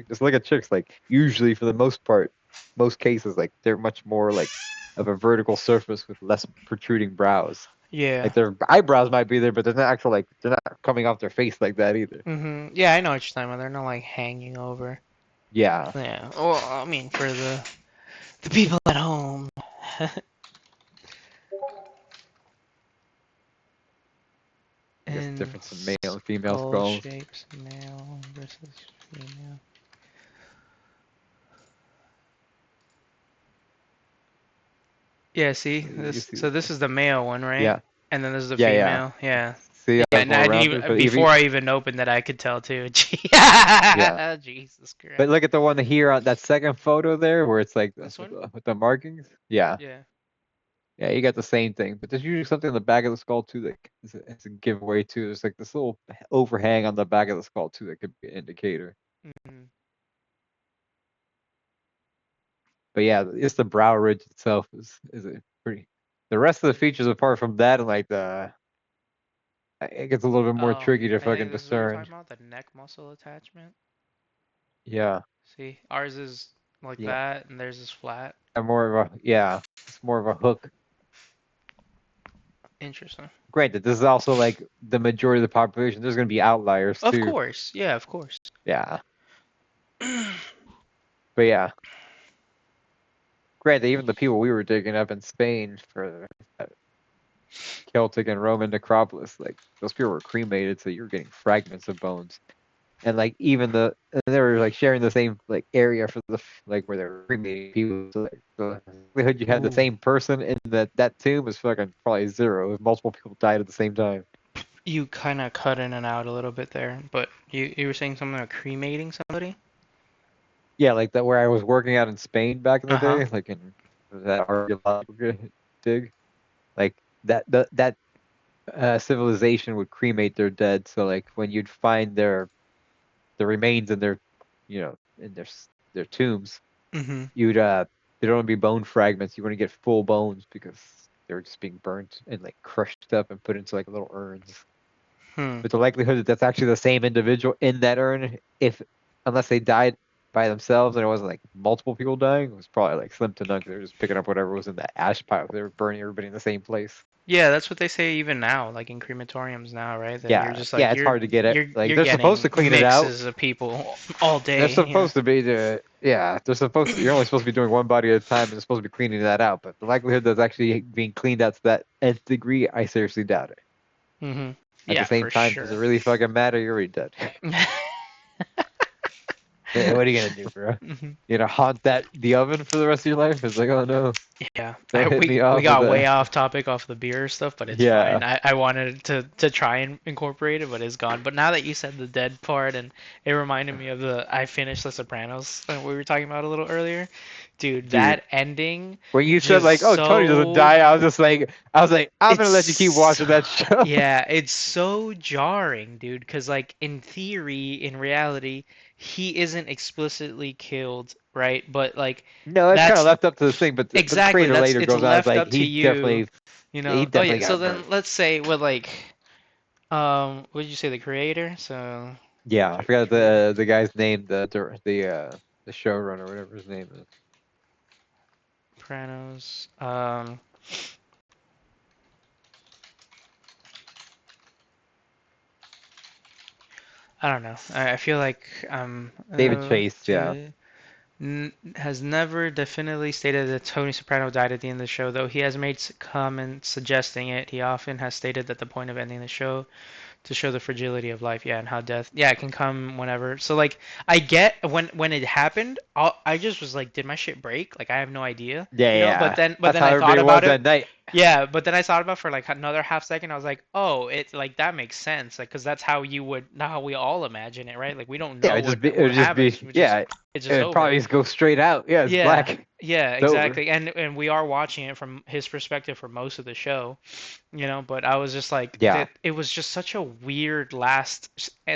just look at chicks. Like usually for the most part, most cases, like they're much more like of a vertical surface with less protruding brows. Yeah. Like their eyebrows might be there, but they're not actual like they're not coming off their face like that either. Yeah, I know what you're talking about. They're not like hanging over. Yeah, Yeah. Well, I mean, for the people at home. I guess And difference in male and female skull skulls. shapes, male versus female. Yeah, see You this. see, So this is the male one, right? yeah, And then this is the yeah. female. Yeah. See, Yeah, I have and more I didn't rounded, even but if before you, I even opened that I could tell too. yeah. Jesus But Christ. look at the one here on that second photo there, where it's like This one? with the markings. Yeah, Yeah. yeah, you got the same thing. But there's usually something on the back of the skull too that it's a giveaway too. There's like this little overhang on the back of the skull too that could be an indicator. hmm But yeah, it's the brow ridge itself is a pretty. The rest of the features apart from that and like it gets a little bit more Oh, tricky to I think fucking this is what you're discern. talking about, the neck muscle attachment. Yeah, See, ours is like yeah, that, and theirs is flat. and more of a yeah, it's more of a hook. Interesting. Granted, this is also like the majority of the population. There's going to be outliers Of too. course, yeah, of course. Yeah, but yeah. Granted, even the people we were digging up in Spain for Celtic and Roman necropolis, like those people were cremated, so you were getting fragments of bones. And like even and they were like sharing the same like area for like where they're cremating people. So like, the likelihood you had the Ooh. same person in that tomb is fucking probably zero if multiple people died at the same time. You kind of cut in and out a little bit there, but you were saying something about cremating somebody? Yeah, like that where I was working out in Spain back in the Uh-huh. day, like in that archaeological dig, like that civilization would cremate their dead. So like when you'd find the remains in their, in their tombs, Mm-hmm. you'd there'd only be bone fragments. You wouldn't get full bones because they were just being burnt and like crushed up and put into like little urns. Hmm. But the likelihood that that's actually the same individual in that urn, if unless they died by themselves and it wasn't like multiple people dying, was probably like slim to none. 'Cause they were just picking up whatever was in that ash pile. They were burning everybody in the same place. Yeah, that's what they say even now, like in crematoriums now, right? That you're Yeah, just yeah, like it's hard to get it. Like you're they're supposed to getting clean it out. mixes of people all They're day, you know? supposed to be yeah, they're supposed to. You're only supposed to be doing one body at a time, and they're supposed to be cleaning that out. But the likelihood that's actually being cleaned out to that nth degree, I seriously doubt it. Mm-hmm. At the Yeah, same for time, does it sure. really fucking matter? You're already dead. Yeah, what are you gonna do, bro? Hmm. You know, haunt the oven for the rest of your life? It's like, oh no, Yeah, don't hit me we off with got way that. off topic off the beer stuff, but it's Yeah, fine. I wanted to try and incorporate it, but it's gone. But now that you said the dead part, and it reminded me of I finished The Sopranos that we were talking about a little earlier. Dude, dude. that ending When you said just like, oh, Tony doesn't so die, I was like, I'm gonna let you keep it's watching that show. yeah, it's so jarring, dude, because like in theory, in reality, he isn't explicitly killed, right? But like No, it's kind of that's left up to the thing, but the exactly creator that's later it's goes on, it's left like up to you, you he know. Oh definitely yeah, so got burned. then let's say with like what did you say, the creator? So Yeah, I forgot creator the guy's name, the showrunner, whatever his name is. Sopranos. I don't know. I feel like David Chase, yeah. has never definitively stated that Tony Soprano died at the end of the show, though he has made comments suggesting it. He often has stated that the point of ending the show to show the fragility of life, yeah, and how death, yeah, it can come whenever. So like, I get when it happened, I just was like, did my shit break? Like I have no idea, Yeah, you know. But yeah. then That's how I thought everybody about was it. that night. Yeah, but then I thought about it for like another half second. I was like, oh, it's like that makes sense, like because that's how you would, not how we all imagine it, right? Like we don't Yeah, know it what would just happens. be We just yeah. it's It just would over. probably just go straight out. Yeah, it's Yeah, black. yeah, It's over. exactly. And we are watching it from his perspective for most of the show, you know, but I was just like Yeah. that it was just such a weird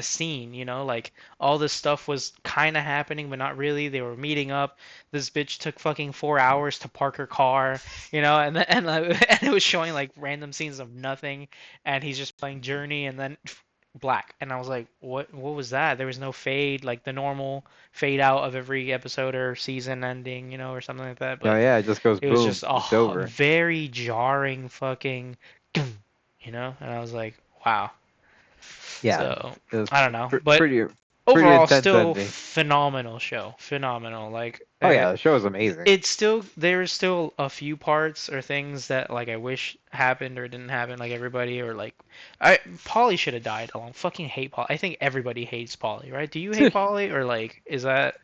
scene, you know, like all this stuff was kind of happening but not really. They were meeting up. This bitch took fucking 4 hours to park her car, you know, and it was showing like random scenes of nothing, and he's just playing Journey, and then black, and I was like, what was that? There was no fade, like the normal fade out of every episode or season ending, you know, or something like that. Oh But yeah, it just goes it was boom. just It's a over. very jarring fucking, you know, and I was like, wow. Yeah. So It was I don't know, but pretty overall, intense still ending. phenomenal show, phenomenal. Like Oh yeah, the show is amazing. it's still there's still a few parts or things that like I wish happened or didn't happen, like everybody, or like I Polly should have died. I don't fucking hate Polly. I think everybody hates Polly, right? Do you hate Polly, or like is that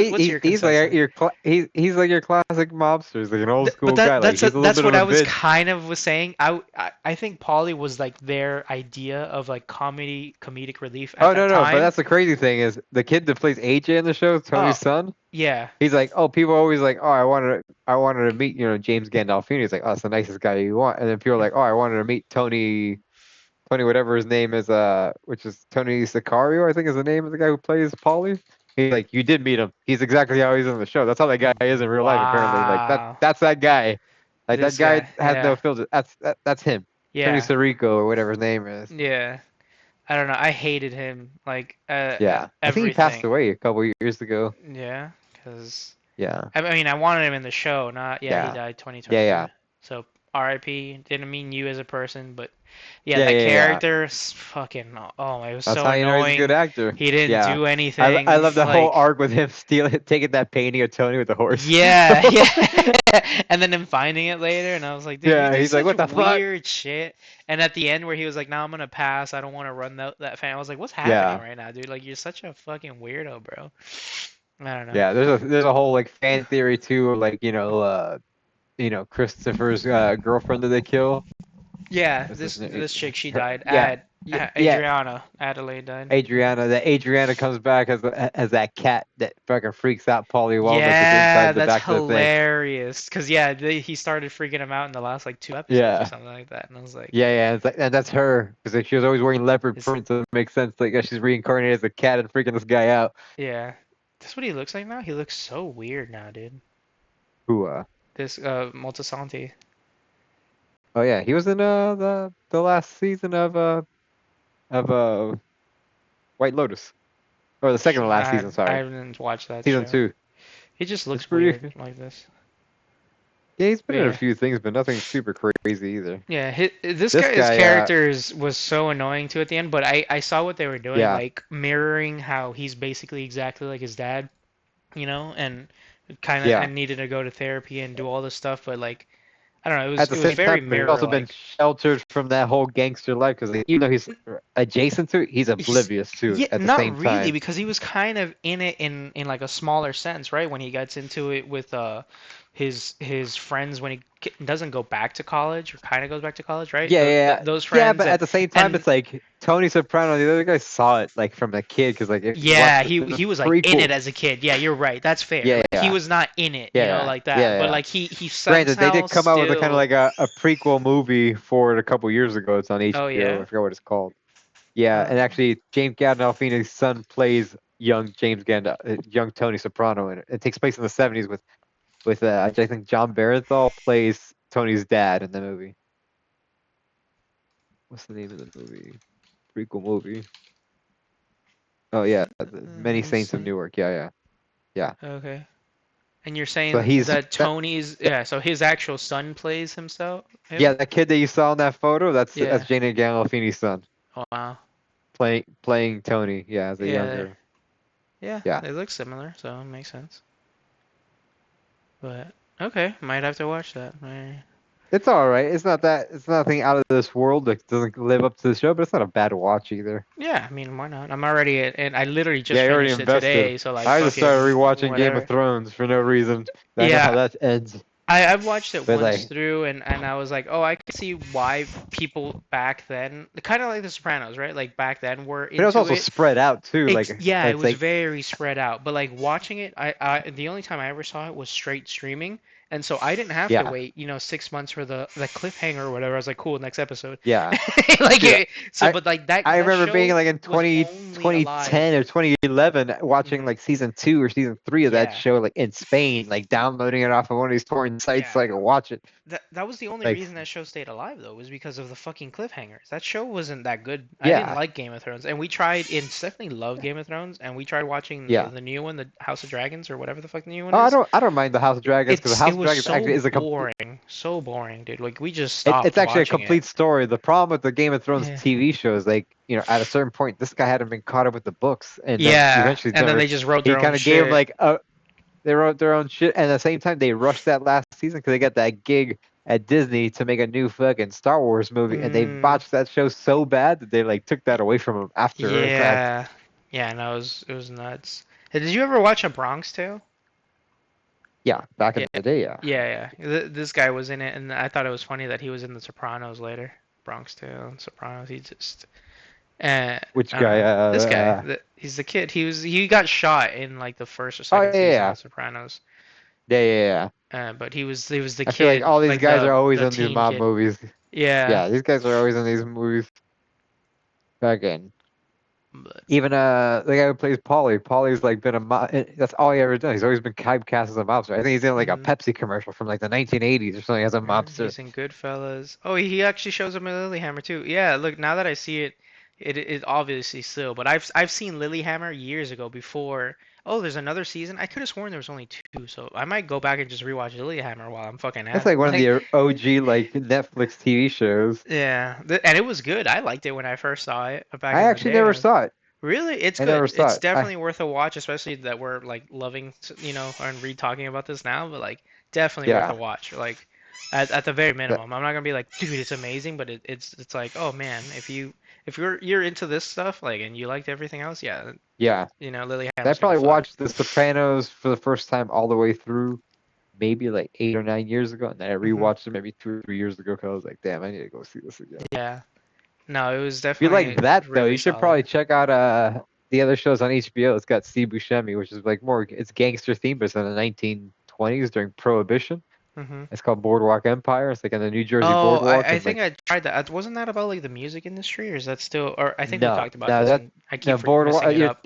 what's your He's like consensus? he's like your classic mobster. He's like an old But school guy. Like he's a little that's bit of what a I was bitch. kind of was saying. I think Polly was like their idea of like comedic relief at Oh that no, but time. that's the crazy thing is the kid that plays AJ in the show, Oh Tony's son. yeah, He's like, oh, people are always like, oh, I wanted to meet, James Gandolfini. He's like, oh, it's the nicest guy you want. And then people are like, oh, I wanted to meet Tony, whatever his name is, which is Tony Sicario, I think is the name of the guy who plays Paulie. He's like, you did meet him. He's exactly how he's in the show. That's how that guy is in real life, apparently. Like wow, that's that guy. Like that this guy guy, has no yeah, filter. That's him. Tony yeah, Sirico or whatever his name is. yeah. I don't know. I hated him like Yeah, I think he passed everything. away a couple years ago. Yeah, because Yeah, I mean I wanted him in the show, not yeah he yeah, died yeah, 2022. yeah, So R.I.P. Didn't mean you as a person, but yeah, yeah, that yeah, yeah. character fucking it was That's so how you know he's a good annoying. actor. He didn't Yeah, do I anything. love the whole Like arc with him stealing, taking that painting of Tony with the horse. yeah, yeah. And then him finding it later, and I was like, dude, you Yeah, do he's like, such what the fuck? weird shit. And at the end, where he was like, "Nah, I'm gonna pass. I don't want to run that fan." I was like, "What's happening Yeah, right now, dude? Like, you're such a fucking weirdo, bro." I don't know. yeah. There's a whole like fan theory too, like Christopher's girlfriend that they kill. Yeah, What's his name? this chick, she Her, died. yeah, yeah, yeah. Adriana Adelaide died. Adriana. That Adriana comes back as that cat that fucking freaks out Paulie Walnuts at the Yeah, inside the that's back of the thing. hilarious. Cause yeah, he started freaking him out in the last like 2 episodes or Yeah. something like that, and I was like, Yeah, yeah, it's like, and that's her because like, she was always wearing leopard it's print, so it makes sense. Like, yeah, she's reincarnated as a cat and freaking this guy out. yeah. That's what he looks like now. He looks so weird now, dude. Who? This Moltisanti. Oh yeah, he was in the last season of White Lotus, or the second to last season. I Sorry, haven't watched that season show. 2. He just It's looks weird pretty. like this. Yeah, he's been But in a yeah. few things, but nothing super crazy either. Yeah, this This guy's guy, character was so annoying to at the end, but I saw what they were doing, yeah, like mirroring how he's basically exactly like his dad, and kind of yeah. and needed to go to therapy and do all this stuff, but like I don't know, At the it was same time, very he's also been mirror-like. sheltered from that whole gangster life because even though he's adjacent to it, he's He's oblivious to it Yeah, at the same not really, time. because he was kind of in it in like a smaller sense, right? When he gets into it with his friends when he doesn't go back to college or kind of goes back to college, right? Yeah, yeah, Those yeah. friends But at the same time, and it's like Tony Soprano. The other guy saw it like from a kid because like if you watch yeah, the he was like in it prequel, as a kid. Yeah, you're right. That's fair. yeah, Like he yeah, was not in it, yeah, like that. yeah, But yeah. like he Granted, they somehow did come out with a kind of still. like a prequel movie for it a couple years ago. It's on Oh HBO. I yeah. forgot what it's called. Yeah, and Oh. actually, James Gandolfini's son plays young Tony Soprano in it. It takes place in the '70s with I think John Barenthal plays Tony's dad in the movie. What's the name of the movie? Prequel movie. Oh yeah, Let Many me Saints of see. Newark. Yeah, yeah, yeah. Okay. And you're So saying he's that that Tony's, yeah, so his actual son plays him? yeah, that kid that you saw in that photo. That's Yeah. Jane Gandolfini's son Oh, wow. playing Tony. Yeah, as a Yeah. younger. Yeah, Yeah, they look similar, so it makes sense. But okay, might have to watch that. it's all right. It's not that. It's nothing out of this world that doesn't live up to the show, but it's not a bad watch either. Yeah, I mean, why not? I'm already and I literally just Yeah, you already finished it invested. today, so like I just started fucking rewatching Game of whatever. Thrones for no reason. I know how Yeah, that ends, I've watched it but once like, through and I was like, oh, I can see why people back then, kind of like The Sopranos, right? Like back then were but it was into also it. spread out too. Yeah, it It's was like, very spread out. But like watching it, I the only time I ever saw it was straight streaming, and so I didn't have to yeah, wait, 6 months for the cliffhanger or whatever. I was like, cool, next episode. yeah, Like dude. so, I but like I that remember being show like in was 20 only alive. 2010 or 2011 watching Hmm. like season 2 or season 3 of that Yeah, show like in Spain, like downloading it off of one of these torrent sites yeah. so I could watch it. That was the only Like, reason that show stayed alive though, was because of the fucking cliffhangers. That show wasn't that good. I didn't yeah, like Game of Thrones, and we tried. And Stephanie loved Game of Thrones, and we tried watching yeah. the new one, the House of Dragons or whatever the fuck the new one Oh, is. I don't mind the House of Dragons because the It House of was Dragons so actually is a so boring, dude. Like we just it's stopped actually a watching it. complete story. The problem with the Game of Thrones Yeah. TV show is like, at a certain point, this guy hadn't been caught up with the books, and then Yeah, eventually and then they just wrote he their own kind of gave shit. like they wrote their own shit, and at the same time they rushed that last season because they got that gig at Disney to make a new fucking Star Wars movie, and they Mm, botched that show so bad that they like took that away from him after the fact. yeah, yeah. No, it was nuts. Hey, did you ever watch A Bronx Tale? Yeah, back Yeah, in the day, yeah. yeah. This guy was in it, and I thought it was funny that he was in The Sopranos later. Bronx Tale and Sopranos. He just, Which I don't guy? know. This guy, he's the kid. He got shot in like the first or Oh second yeah, season yeah, of Sopranos. yeah, yeah, yeah. But he was the I feel like kid, all these like guys are always the in these teen mob kid. movies. Yeah. Yeah, these guys are always in these movies. Again, But even the guy who plays Paulie, Paulie's like been a mob. That's all he ever done. He's always been typecast as a mobster. I think he's in like a hmm Pepsi commercial from like the 1980s or something as a mobster. he's in Goodfellas. Oh, he actually shows up in Lilyhammer too. Yeah, look, now that I see it, it obviously still. But I've seen Lilyhammer years ago before. Oh, there's another season. I could have sworn there was only two, so I might go back and just rewatch Lilyhammer while I'm fucking That's at like it. one of Like, the OG like Netflix TV shows. yeah, and it was good. I liked it when I first saw it back I in the actually day. never saw it. Really, it's I never good. saw It's it. I definitely worth a watch, especially that we're like loving, and re talking about this now. But like, definitely worth a yeah, watch. Like, at the very minimum, I'm not gonna be like, dude, it's amazing, but it's like, oh man, if you're into this stuff, like, and you liked everything else, yeah, yeah. I Lilyhammer's gonna probably fuck. watched The Sopranos for the first time all the way through. maybe like 8 or 9 years ago, and then I Mhm. rewatched it maybe 2 or 3 years ago because I was like, damn, I need to go see this again. Yeah. No, it was If you like definitely that though, really you should solid. probably check out the other shows on HBO. It's got Steve Buscemi, which is like more it's gangster themed, but it's in the 1920s during Prohibition. Mhm. It's called Boardwalk Empire. It's like on the New Jersey Oh, boardwalk, I and think like I tried that. Wasn't that about like the music industry, or is that still? Or I think we no, talked about no this, that and I keep no boardwalk. messing it up.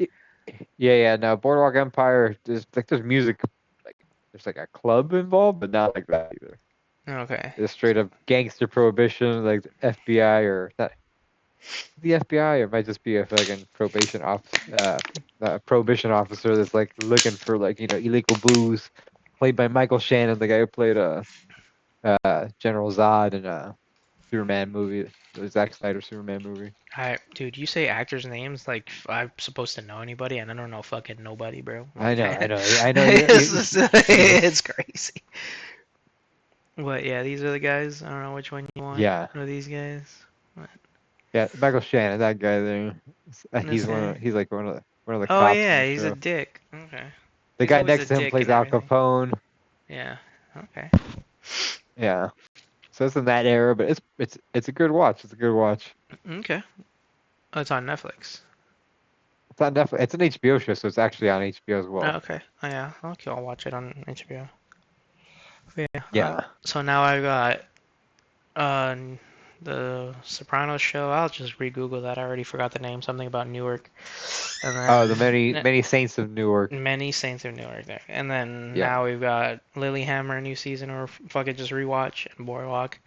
Yeah, yeah, no Boardwalk Empire. There's music, like there's like a club involved, but not like that either. Okay. It's straight up gangster Prohibition, like the FBI or not the FBI, or it might just be a fucking prohibition officer that's like looking for like illegal booze, played by Michael Shannon, the guy who played General Zod in a Superman movie, the Zack Snyder Superman movie. Dude, you say actors' names like I'm supposed to know anybody, and I don't know fucking nobody, bro. I Like, know, I know, I know. it's crazy. But yeah, these are the guys. I don't know which one you want. Yeah, Are these guys? What? yeah, Michael Shannon, that guy there. Okay. He's like one of the Oh cops in yeah, the he's a show. dick. Okay. The He's guy always a next to him dick plays and Al everything. Capone. Yeah. Okay. Yeah, so it's in that era, but it's a good watch. It's a good watch. Okay. Oh, it's on Netflix. It's on Netflix. It's an HBO show, so it's actually on HBO as Oh, well. okay. Oh, yeah. Okay, I'll watch it on HBO. Yeah. Yeah. So now I got uh the Sopranos show. I'll just re-Google that. I already forgot the name. Something about Newark. And Oh, the then many saints of Newark. Many Saints of Newark there. And then Yeah. now we've got Lilyhammer new season or fucking just rewatch and Boardwalk.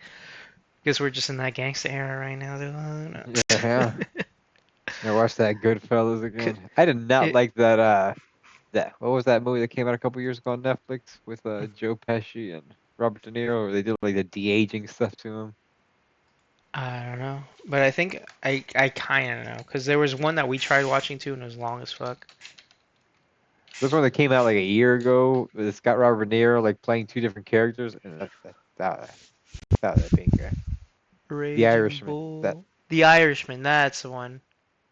Guess we're just in that gangsta era right now, Yeah. dude. Yeah. I watched that Goodfellas Could- again. I did not it, like that what was that movie that came out a couple years ago on Netflix with Joe Pesci and Robert De Niro, where they did like the de-aging stuff to him. I don't know, but I think I kind of know because there was one that we tried watching too, and it was long as fuck. This one that came out like a year ago. It's got Robert De Niro like playing two different characters, and that being great. The Raging Irishman. That Bull. The Irishman, that's the one.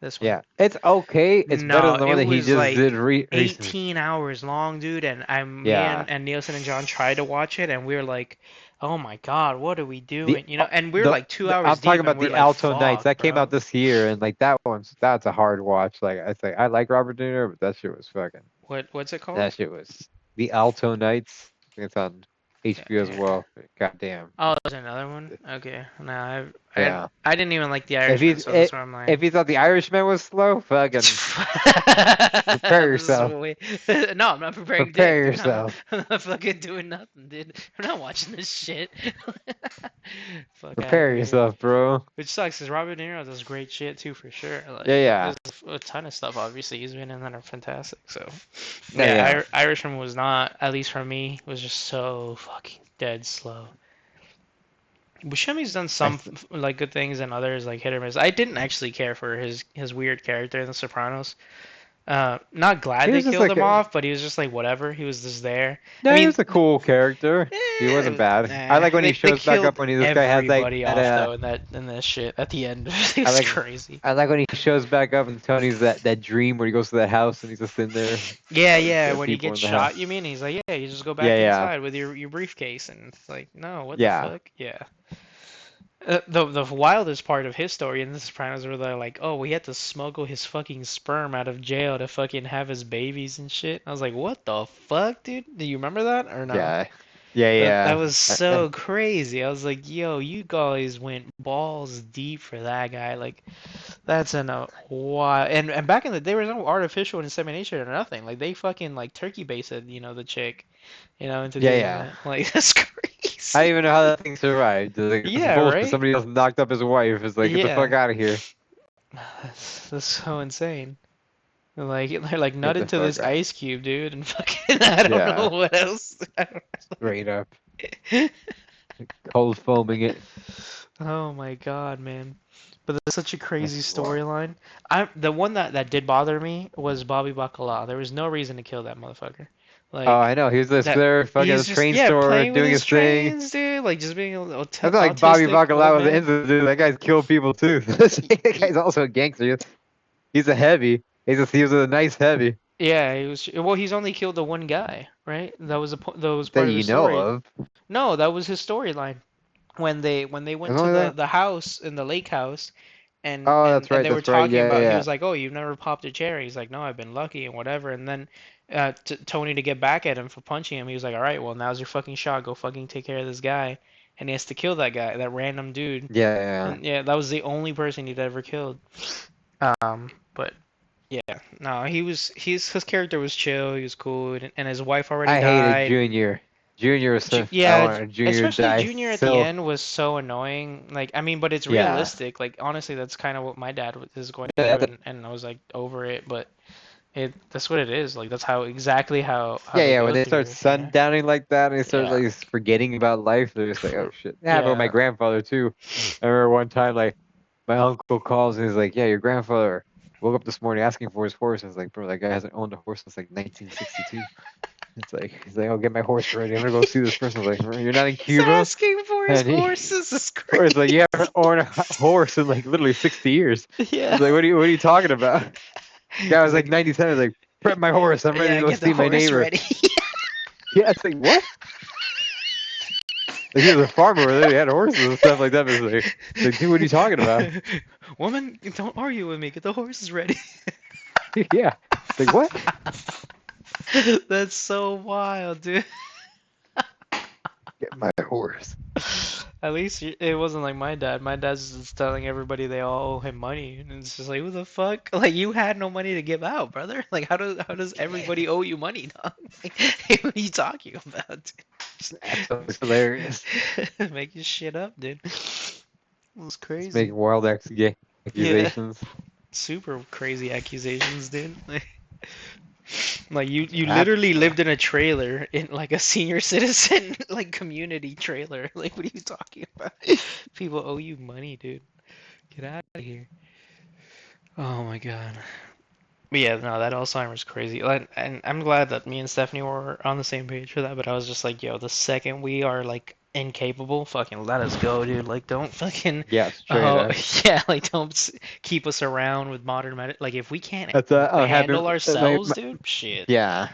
This one. yeah, it's okay. It's better No, than the it one that he was just did like recently. 18 hours long, dude, and me Yeah. and Nielsen and John tried to watch it, and we were like, "Oh my God, what are we The doing?" And we were the, like 2 hours I'm talking deep, and about we are the like, Alto Nights "Fuck, that came out bro, this year, and like that's a hard watch. Like I say, I like Robert De Niro, but that shit was fucking. what's it called?" That shit was the Alto Nights. I think it's on Yeah, HBO as yeah. well. God damn. Oh, there's another one. Okay, no, Yeah. I didn't even like The If Irishman, you so that's why I'm like. if you thought the Irishman was slow, fucking prepare This is yourself. way... No, I'm not preparing Prepare dick, dude. yourself. I'm not fucking doing nothing, dude. I'm not watching this shit. Fuck out of Prepare here. yourself, bro. Which sucks, because Robert De Niro does great shit too, for sure. Yeah, Like, yeah. there's a ton of stuff, obviously, he's been in that are fantastic. So, Yeah, yeah. yeah, Irishman was not, at least for me, was just so fucking dead slow. Buscemi's done I, some like good things and others like hit or miss. I didn't actually care for his weird character in The Sopranos. Not glad he they was just killed like him off, but he was just like whatever. He was just there. I no, he mean, was a cool character. He wasn't bad. I like when he they shows back up killed when this guy has like everybody that off though in that shit at the end. It I was like crazy. I like when he shows back up and Tony's that dream where he goes to that house and he's just in there. Yeah, All these yeah. dead When he people gets in the house. shot, you mean? He's like, yeah, you just go Yeah, back yeah, inside with your briefcase, and it's like, no, what the yeah, fuck? Yeah. The wildest part of his story in The Sopranos were they're like, oh, we had to smuggle his fucking sperm out of jail to fucking have his babies and shit. I was like, what the fuck, dude? Do you remember that or no? yeah, yeah, That yeah. was so crazy. I was like, yo, you guys went balls deep for that guy. Like, that's in a wild. And back in the day, there was no artificial insemination or nothing. Like, they fucking like turkey basted, the chick, into Yeah, doing yeah. that. Like, that's I don't crazy. even know how that thing survived. It's Yeah, bullshit. right? Somebody else knocked up his wife. It's like, get the fuck Yeah. out of here. That's so insane. Like they're like Get nut the into fuck this out. ice cube, dude, and fucking I don't know Yeah, what else. straight up. Cold foaming it. Oh my God, man. But that's such a crazy That's wild. storyline. The one that did bother me was Bobby Bacala. There was no reason to kill that motherfucker. Oh, Like I know. He was just that there, fucking at he's the just train yeah store, playing with doing his his thing. trains, dude. Like just being an That's not like Bobby autistic old Bacala was an man. innocent dude. That guy's killed people too. That guy's also a gangster. He's a heavy. He was a nice heavy. Yeah, he was. Well, he's only killed the one guy, right? That was that was That part of you his know story. of. No, that was his storyline when they went It's to only that. the house in the lake house Oh, that's and right. they were That's right. talking Yeah, about he yeah, was like, "Oh, you've never popped a cherry." He's like, "No, I've been lucky and whatever." And then Tony to get back at him for punching him, he was like, "All right, well, now's your fucking shot. Go fucking take care of this guy." And he has to kill that guy, that random dude. yeah, yeah. And yeah, that was the only person he'd ever killed. But yeah, no, his character was chill. He was cool, and his wife already I hated died. Junior. Junior was so. I Yeah, wanted Junior to especially die Junior at the so. end was so annoying. Like, I mean, but it's Yeah. realistic. Like, honestly, that's kind of what my dad is going Yeah, through, and I was like over it. But that's what it is. Like, that's how exactly how yeah, they yeah. When go they through start it. Yeah. sundowning like that and they start Yeah. like forgetting about life, they're just like, oh shit. It happened with my Yeah. grandfather too. I remember one time, like, my uncle calls and he's like, yeah, your grandfather woke up this morning asking for his horse. I was like, bro, that guy hasn't owned a horse since like 1962. It's like he's like, "I'll get my horse ready. I'm gonna go see this person." I was like, "You're not in He's Cuba?" asking for his And he, horses. Is or it's like, crazy. "You haven't owned a horse in like literally 60 years." Yeah. It's like, "What are you talking about?" Guy was He's like like, 97. I was like, "Prep my horse. I'm ready to yeah, go get the see my horse neighbor." ready. Yeah, it's like what? Like he was a farmer where he had horses and stuff like that. But it's like, dude, what are you talking about? Woman, don't argue with me. Get the horses ready. Yeah, it's like what? That's so wild, dude. Get my horse. At least it wasn't like my dad. My dad's just telling everybody they all owe him money, and it's just like, who the fuck? Like you had no money to give out, brother. Like how does everybody owe you money, dog? Like, what are you talking about? Absolutely hilarious. Making shit up, dude. It was Just crazy. making wild Yeah, accusations. super crazy accusations, dude. Like you Hap- literally lived in a trailer in like a senior citizen like community trailer. Like what are you talking about? People owe you money, dude. Get out of here. Oh my god. But yeah, no, that Alzheimer's crazy. And I'm glad that me and Stephanie were on the same page for that, but I was just like, yo, the second we are like incapable, fucking let us go, dude. Like don't fucking yeah, straight up. yeah, like don't keep us around with modern like if we can't That's I'm having handle ourselves, dude, shit. yeah.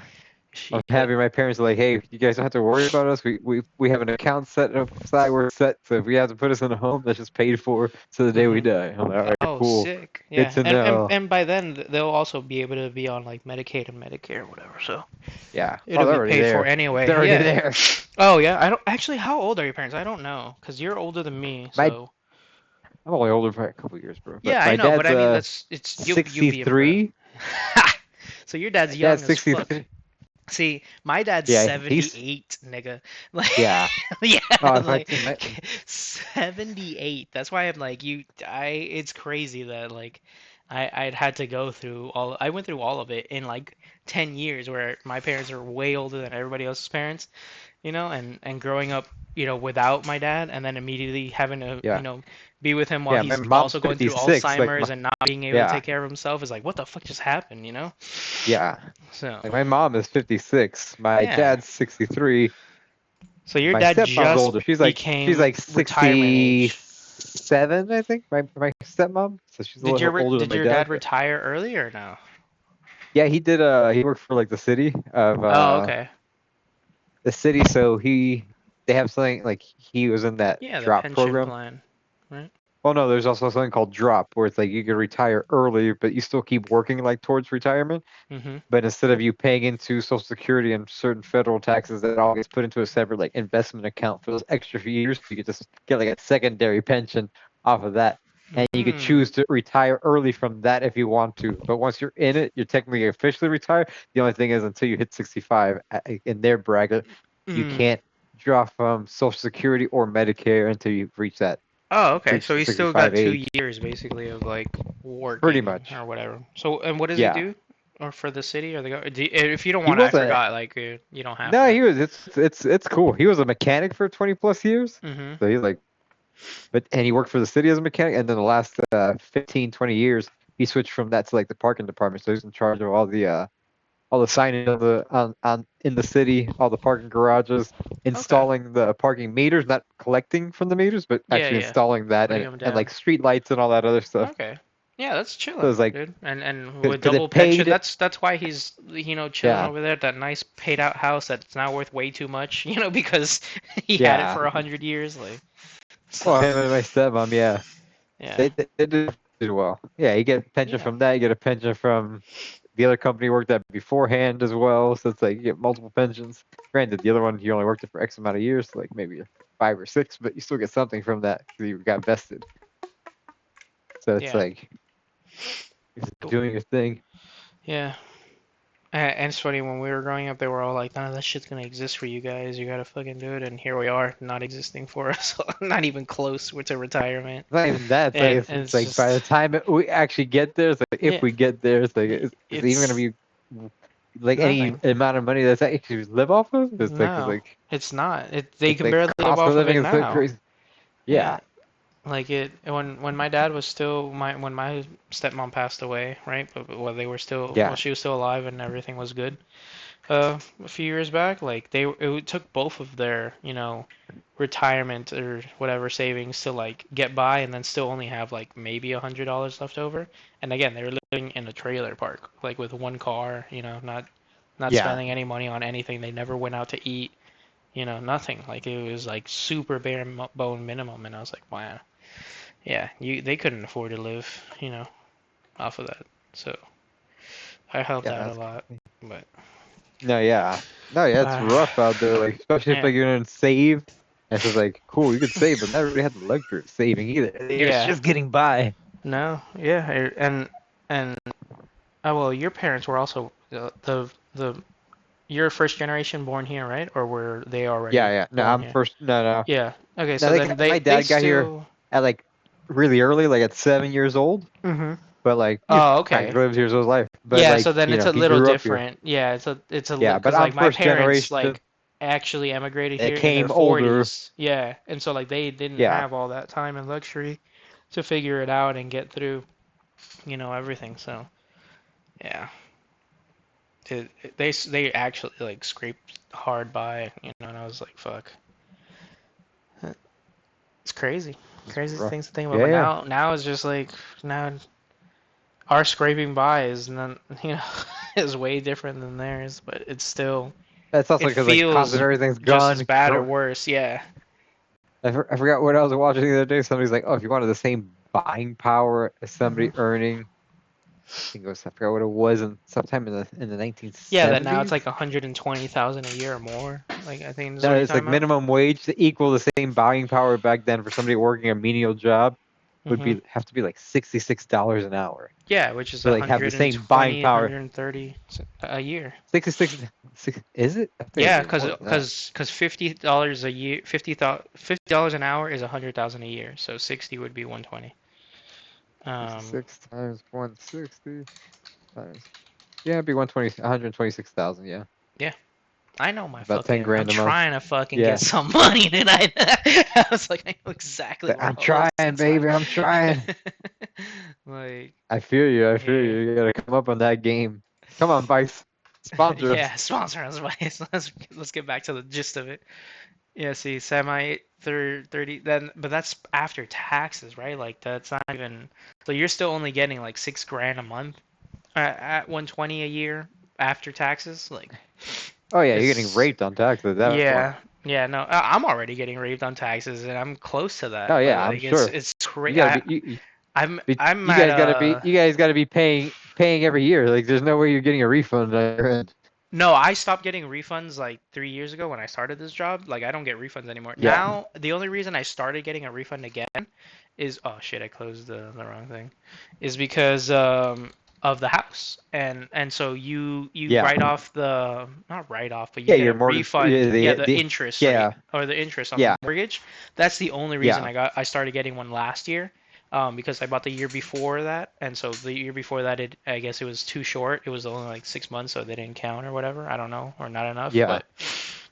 I'm Shit. having my parents like, hey, you guys don't have to worry about us. We have an account set aside. We're set. So if we have to put us in a home, that's just paid for to the day we Mhm. die. I'm like, all right, Oh, cool. sick. Good Yeah. to know. And by then they'll also be able to be on like Medicaid and Medicare or whatever. So Yeah. Oh, it'll they're be already paid for there. anyway. They're already Yeah. there. Oh, yeah. I don't actually, how old are your parents? I don't know, 'cause you're older than me. My So I'm only older by a couple years, bro. But yeah, I my know, but dad's I mean it's you be impressed. 63. So your dad's My young dad's as fuck. 63. See, my dad's Yeah, he's 78, nigga. Like, yeah. yeah, Oh, if I like see my 78. That's why I'm like you. It's crazy that like I'd had to go through all. I went through all of it in like 10 years, where my parents are way older than everybody else's parents, and growing up, without my dad, and then immediately having to, yeah be with him while yeah. My he's mom's also going through 56. Like Alzheimer's and not being able to yeah take care of himself is like, what the fuck just happened? yeah. So. Like my mom is 56. My Yeah. dad's 63. So your My dad stepmom's just older. She's became like retirement age. 67, I think. My stepmom. So she's a little older than Did my your dad dad. But retire early or no? yeah, he worked for like the city of Oh, okay. the city. So they have something like he was in that Yeah, the drop pension program. plan, right? Well, no, there's also something called drop where it's like you can retire early, but you still keep working like towards retirement. Mm-hmm. But instead of you paying into Social Security and certain federal taxes, that all gets put into a separate like investment account for those extra few years. You could just get like a secondary pension off of that, and you could Mm. choose to retire early from that if you want to. But once you're in it, you're technically officially retired. The only thing is until you hit 65 in their bracket, you Mm. can't draw from Social Security or Medicare until you reach that Oh, okay. So he's still 65 got two age. years basically of like Pretty working much. or whatever. So, and what does he Yeah. do? Or for the city or if you don't He want to, I was a forgot. Like, you don't have no, to. he was it's cool. He was a mechanic for 20 plus years. Mm-hmm. So he's like and he worked for the city as a mechanic, and then the last 15, 20 years he switched from that to like the parking department. So he's in charge of all the signage of the on in the city, all the parking garages, Okay. installing the parking meters, not collecting from the meters, but Yeah, actually yeah. installing that Putting and him like down. street lights and all that other stuff. Okay. Yeah, that's So chilling, it's like dude. And with because double it pension, paid. that's why he's chilling Yeah, over there at that nice paid out house that's now worth way too much, because he had it yeah. for 100 years, like. Well, So him and my stepmom, yeah, yeah, they did well. Yeah, you get a pension yeah, from that. You get a pension from the other company you worked at beforehand as well. So it's like you get multiple pensions. Granted, the other one you only worked it for X amount of years, so like maybe 5 or 6, but you still get something from that because you got vested. So it's yeah, like you're doing your thing. yeah. And it's funny, when we were growing up, they were all like, "None of that shit's gonna exist for you guys. You gotta fucking do it." And here we are, not existing for us, not even close to retirement. It's not even that. It's like And it's it's like by the just, time we actually get there, it's like if yeah, we get there, it's like it's even gonna it's be like any nothing. amount of money that's actually live off of. It's like No, it's not. They it's can like barely live cost of off of living it is so now. crazy. Yeah, Yeah, like it when my dad was still when my stepmom passed away, right? But while they were still while yeah, she was still alive and everything was good, a few years back, like it took both of their, retirement or whatever savings to like get by and then still only have like maybe $100 left over. And again, they were living in a trailer park, like with one car, not yeah. spending any money on anything. They never went out to eat, nothing. Like it was like super bare bone minimum, and I was like, wow, yeah, they couldn't afford to live, off of that. So I helped Yeah, out a that's lot, but no, yeah, no, yeah. It's uh, rough out there, like especially if yeah, like you're gonna save. And so it's like cool, you could save, but not everybody had the luxury of saving either. It's yeah, just getting by. no, yeah, and oh well, your parents were also the you're first generation born here, right? Or were they Yeah, already yeah. No, born I'm here? first. No, no. Yeah. Okay, No, so then my they dad got here still. at like really early, like at 7 years old. Mhm. But like, Oh, okay. practically lives here his whole life. But Yeah, like, so then it's a he little grew up here. different. Yeah, it's a Yeah, but because I'm like my first parents generation like actually emigrated that here in their came older. 40s. Yeah, and so like they didn't Yeah, have all that time and luxury to figure it out and get through, everything. So, yeah. They actually like scraped hard by, and I was like, fuck. It's crazy. it's Crazy rough. things to think about. Yeah, But yeah. now it's just like now our scraping by is none, is way different than theirs, but it's still That's also it because like cost of feels everything's just as gone. bad or worse. Yeah. I forgot what I was watching the other day. Somebody's like, oh, if you wanted the same buying power as somebody hmm earning, I think it was, I forgot what it was, in sometime in the Yeah, that now it's 1970s. like 120,000 a year or more. Like I think is what No, you're it's like talking about. minimum wage to equal the same buying power back then for somebody working a menial job would hmm be have to be like $66 an hour Yeah, which is to like have the same buying 120, power. 130 a year. 66, is it? I think it was Yeah, way cause more than that. cause cause $50 a year, $50 an hour is 100,000 a year. So 60 would be 120. Um, 66 times 160 times, yeah, it'd be 120, 126,000. Yeah, yeah, I know my about 10 fucking. I'm grand a month. trying to fucking Yeah, get some money tonight. I was like, I know exactly where I'm all those trying, cents are. baby. I'm trying. Like, I feel you. I feel you. yeah, You gotta come up on that game. Come on, Vice. Sponsor us. yeah, sponsor us, please. Let's get back to the gist of it. Yeah, see, semi 30, then, but that's after taxes, right? Like that's not even. So you're still only getting like 6 grand a month at 120 a year after taxes. Like, Oh yeah, you're getting it's raped on taxes at that point. yeah, yeah. No, I'm already getting raped on taxes, and I'm close to Oh that. But yeah, I'm like, it's sure. it's You crazy. gotta be I'm you at guys gotta be paying every year. Like there's no way you're getting a refund on your end. No, I stopped getting refunds like 3 years ago when I started this job. Like I don't get refunds anymore. Yeah. Now, the only reason I started getting a refund again is oh shit, I closed the wrong thing. Is because of the house. And so you Yeah. write off the not write off, but you Yeah, get your a mortgage, refund. yeah, Yeah, the the interest rate yeah, or the interest on the yeah, mortgage. That's the only reason yeah, I started getting one last year. Because I bought the year before that, and so the year before that, I guess it was too short. It was only like 6 months, so they didn't count or whatever. I don't know, or not enough. yeah. But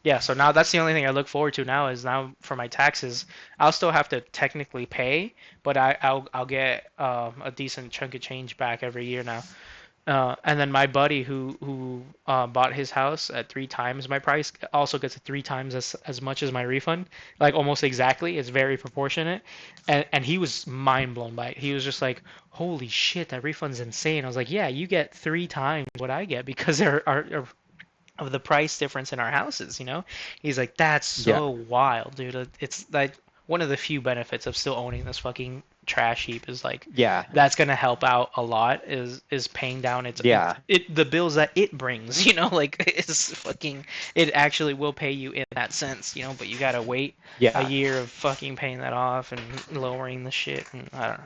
yeah, so now that's the only thing I look forward to now is now for my taxes. I'll still have to technically pay, but I'll get a decent chunk of change back every year now. And then my buddy who bought his house at 3 times my price also gets 3 times as much as my refund, like almost exactly. It's very proportionate, and he was mind blown by it. He was just like, "Holy shit, that refund's insane." I was like, "Yeah, you get 3 times what I get because there are of the price difference in our houses, you know?" He's like, "That's Yeah. so wild, dude. It's like one of the few benefits of still owning this fucking trash heap is like Yeah. that's gonna help out a lot is paying down Yeah. the bills that it brings, you know, like it's fucking it actually will pay you in that sense, you know, but you gotta wait a Yeah. year of fucking paying that off and lowering the shit and I don't know.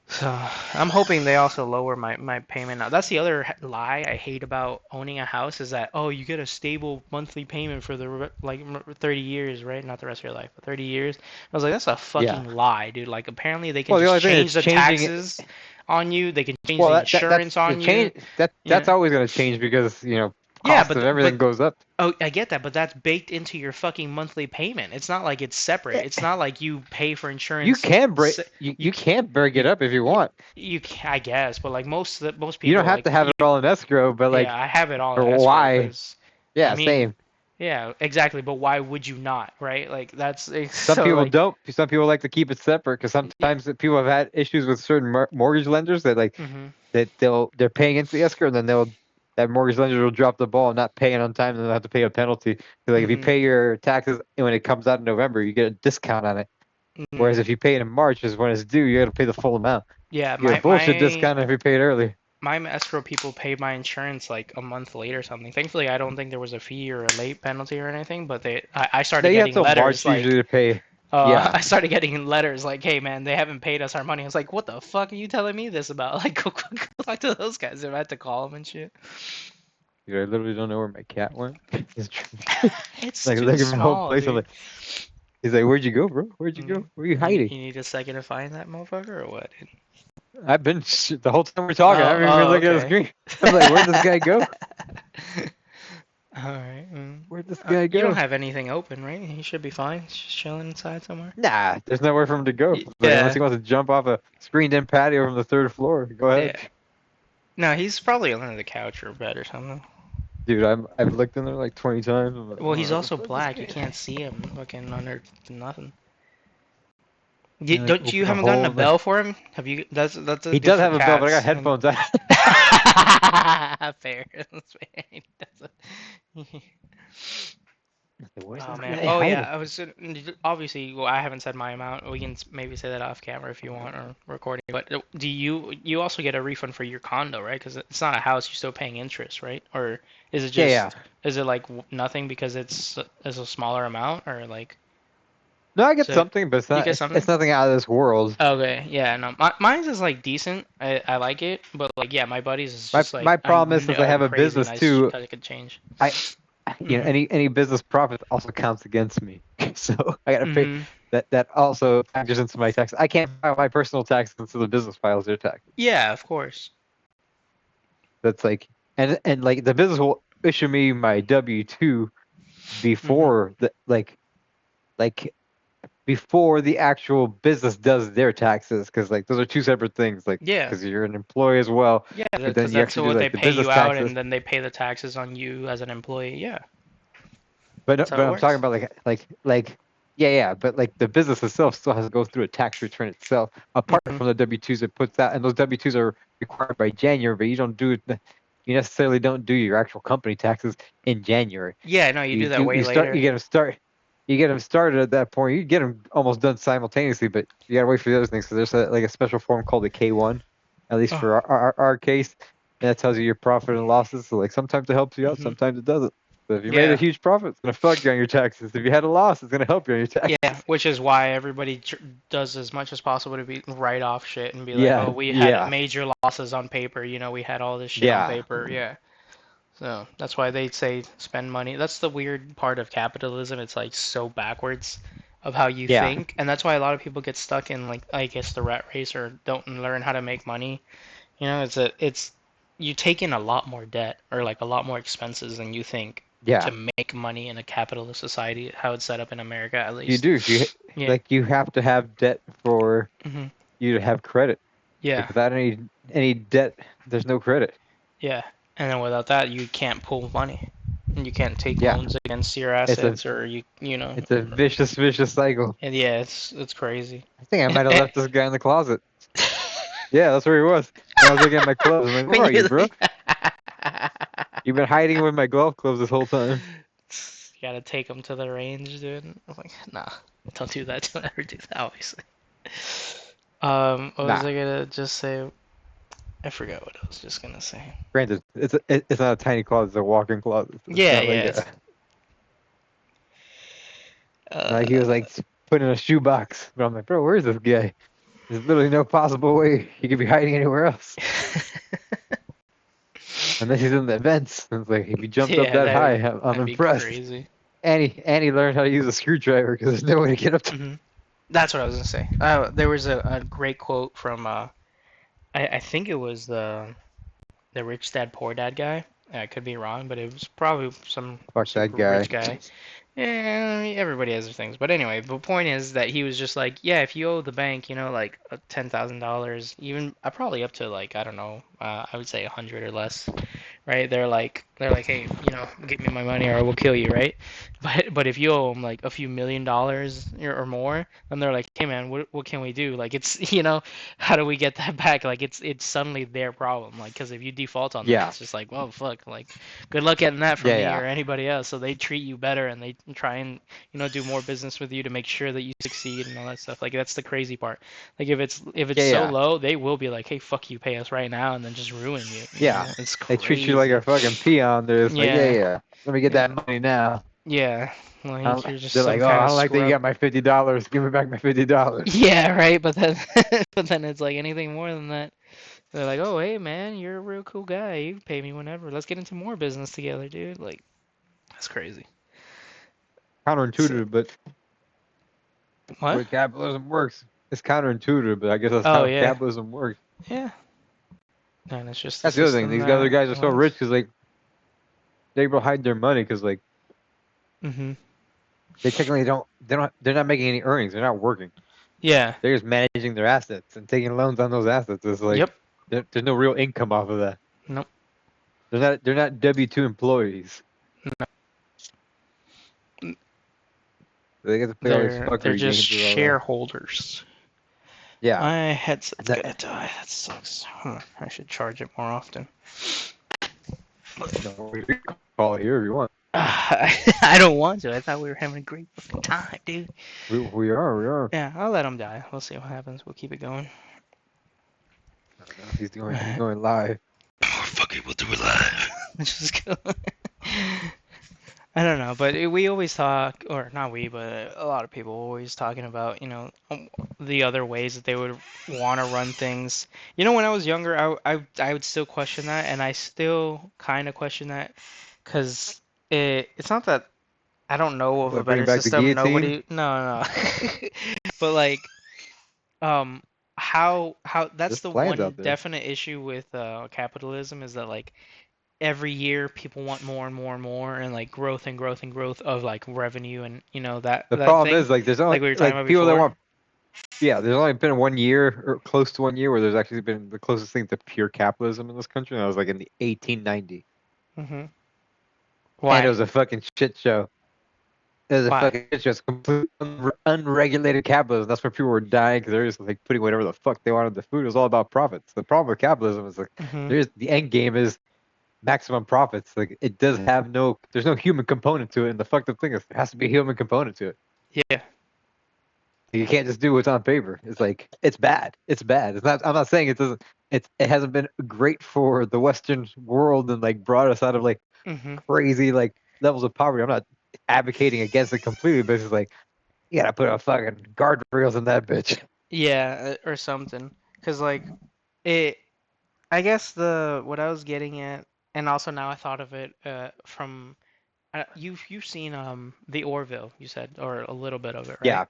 So I'm hoping they also lower my payment now. That's the other lie I hate about owning a house is that, oh, you get a stable monthly payment for the like 30 years, right? Not the rest of your life, but 30 years. I was like, that's a Yeah. fucking lie, dude. Like apparently they can Well, the just only thing change that's the changing it. taxes on you. They can change Well, the that's insurance the on you. change. That's Yeah. always going to change because Yeah, cost of everything but goes up. oh, I get that, but that's baked into your fucking monthly payment. It's not like it's separate. It's Eh, not like you pay for You insurance. can break. se- You You can break it you up if you you, want. I guess, but like most You don't people have like to have it all in escrow, but yeah, like, I have it all in for escrow why? because I Yeah, mean, same. yeah, exactly, but why would you not, right? Like that's Some so people like don't. Some people like to keep it separate because yeah. sometimes people have had issues with certain mortgage lenders that like Hmm. that they're paying into the escrow and then that mortgage lender will drop the ball and not pay it on time and they'll have to pay a penalty. Like if you Hmm. pay your taxes when it comes out in November, you get a discount on it. Hmm. Whereas if you pay it in March, is when it's due, you got to pay the full amount. Yeah, You get a bullshit discount if you pay it early. my escrow people paid my insurance like a month late or something. Thankfully, I don't think there was a fee or a late penalty or anything, but I Now started you have getting till letters March usually like to pay. Yeah, I started getting letters like, "Hey man, they haven't paid us our money." I was like, "What the fuck are you telling me this about?" Like, go talk to those guys. If I had to call them and shit. dude, I literally don't know where my cat went. He's It's like too looking for the whole small, place. I'm dude. like, he's like, "Where'd you go, bro? Where'd you go? Where are you hiding?" You need a second to find that motherfucker or what? I've been the whole time we're talking. I haven't even been looking at the Okay. screen. I'm like, where'd this guy go? All right. Where'd this guy You don't go? have anything open, right? He should be fine. He's just chilling inside somewhere. Nah, there's nowhere for him to go. Like unless Yeah. he wants to jump off a screened-in patio from the third floor, go ahead, Yeah. No, he's probably under the couch or bed or something. dude. I've looked in there like 20 times. I'm like, Well, he's also where's this black. You guy? can't see him looking under nothing. I like Don't you open a haven't gotten a hole. bell for him? Have you? That's He good does for have a bell, but I got cats. And headphones on. fair. That's fair. He doesn't- Where's Oh this man. guy Oh yeah. hiding? I was obviously. Well, I haven't said my amount. We can maybe say that off camera if you want or recording. But do you also get a refund for your condo, right? Because it's not a house. You're still paying interest, right? Or is it Yeah, yeah. just is it like nothing because it's a smaller amount or like No, I get so something, but it's you not. get It's something? nothing out of this world. Okay, yeah, no, mine's is like decent. I like it, but like yeah, my buddy's is My just like my problem is since I a have a crazy business nice too. that it could change. I Mhm. any business profit also counts against me. So I gotta pay Mhm. that also factors into my tax. I can't file my personal taxes until the business files their taxes. Yeah, of course. That's like and like the business will issue me my W-2 Mhm. before the like before the actual business does their taxes because like those are two separate things like Yeah. because you're an employee as well, Yeah, but then because you that's actually do what they like the pay business you out, taxes. and then they pay the taxes on you as an employee. Yeah, But that's how but it I'm talking works. about like yeah, but like the business itself still has to go through a tax return itself, apart Mhm. from the W-2s it puts out, and those W-2s are required by January, but you don't do it. You necessarily don't do your actual company taxes in January. Yeah, no, you do that way You later. get them you get them started at that point. You get them almost done simultaneously, but you gotta wait for the other things. So there's like a special form called a K1, at least Oh. for our case, and that tells you your profit and losses. So like sometimes it helps you out, Mhm. sometimes it doesn't. So if you made a Yeah. huge profit, it's gonna fuck you on your taxes. If you had a loss, it's gonna help you on your Yeah, taxes. which is why everybody does as much as possible to be write off shit and be like, "Oh, Yeah, we had yeah, major losses on paper. You know, we had all this shit on yeah, paper." Yeah. So that's why they say spend money. That's the weird part of capitalism. It's like so backwards of how you yeah, think, and that's why a lot of people get stuck in like I guess the rat race or don't learn how to make money. You know, it's you take in a lot more debt or like a lot more expenses than you think yeah. to make money in a capitalist society, how it's set up in America at You least. do. Yeah. Like you have to have debt for Hmm. you to have credit. Like Yeah. without any. any debt, there's no credit. Yeah, and then without that, you can't pull money, and you can't take Yeah, loans against your it's a assets, or you know. it's a vicious cycle. And yeah, it's crazy. I think I might have left this guy in the closet. Yeah, that's where he was. When I was looking at my gloves, I'm like, "Where When are you, you bro? You've been hiding with my glove clubs this whole time." you gotta take them to the range, dude. I'm like, nah, don't do that. Don't ever do that, obviously. What was Nah, I gonna just say? I forgot what I was just gonna say. granted, it's not a tiny closet; it's a walk-in closet. It's Yeah, not yeah. like It's, like he was uh, like put in a shoebox. But I'm like, bro, where is this guy? There's literally no possible way he could be hiding anywhere else. Unless he's in the vents. It's like if he jumped up yeah, that high, I'm that'd be impressed. crazy. And he learned how to use a screwdriver because there's no way to get up to. hmm That's what I was gonna say. There was a great quote from I think it was the Rich Dad Poor Dad guy. I could be wrong, but it was probably some Fuck that super guy. rich guy. Yeah, everybody has their things. But anyway, the point is that he was just like, yeah, if you owe the bank, like $10,000, even probably up to like, I don't know, I would say 100 or less, right? They're like, hey, get me my money or I will kill you, right? But if you owe them like a few $1 million or more, then they're like, hey man, what can we do? Like it's how do we get that back? Like it's suddenly their problem. Like because if you default on them, Yeah, it's just like, well, fuck, like good luck getting that from yeah, me yeah, or anybody else. So they treat you better and they try and do more business with you to make sure that you succeed and all that stuff. Like that's the crazy part. Like if it's yeah, so yeah, low, they will be like, hey, fuck you, pay us right now, and then just ruin you. yeah. It's They treat you like crazy. a fucking peon. They're just like, yeah, Yeah, yeah. Let me get yeah, that money now. yeah. Like you're just They're some like, oh, kind I of don't like that you scrub. got my $50. Give me back my $50. Yeah, right. But then, but then it's like anything more than that. They're like, oh, hey, man, you're a real cool guy. You can pay me whenever. Let's get into more business together, dude. Like, that's crazy. So, Counterintuitive, but the what? way capitalism works. It's counterintuitive, but I guess that's Oh, how yeah, capitalism works. yeah. And it's just the That's the other thing. system These other that guys are so wins. rich because like they're able to hide their money because like Mhm. they technically they're not making any earnings. They're not working. Yeah. They're just managing their assets and taking loans on those assets. It's like Yep. there's no real income off of that. Nope. They're not W-2 employees. No. They get to play all these They're fuckery just games with all that. shareholders. Yeah. My headset's That, gonna die. That sucks. I should charge it more often. no, we can call it here if you want. I don't want to. I thought we were having a great fucking time, dude. We are. Yeah, I'll let him die. We'll see what happens. We'll keep it going. I don't know. He's going live. Fuck it, we'll do it live. Just go. I don't know, but we always talk, or not we, but a lot of people always talking about, the other ways that they would want to run things. When I was younger, I would still question that, and I still kind of question that, because it's not that I don't know of a What, bring better back the system. guillotine? No, no. But like, um, how that's There's the plans one out there. definite issue with capitalism is that like every year people want more and more and more and like growth and growth and growth of like revenue and that The that problem thing is like there's only like we were talking like about people that before. want there's only been 1 year or close to 1 year where there's actually been the closest thing to pure capitalism in this country, and that was like in the 1890. hmm And it Why? was a fucking shit show. It was a Why? fucking shit show. It's complete unregulated capitalism. That's where people were dying because they're just like putting whatever the fuck they wanted. The food. It was all about profits. The problem with capitalism is like hmm there's the end game is maximum profits. Like it does have there's no human component to it. And the fucked up thing is there has to be a human component to it. Yeah. You can't just do what's on paper. It's like it's bad. It's bad. It's not. I'm not saying it doesn't. It hasn't been great for the Western world and like brought us out of like hmm crazy like levels of poverty. I'm not advocating against it completely, but it's like you gotta put a fucking guardrails in that bitch. Yeah, or something. Cause like it. I guess the what I was getting at, and also now I thought of it from you've seen the Orville you said or a little bit of it, right? Yeah,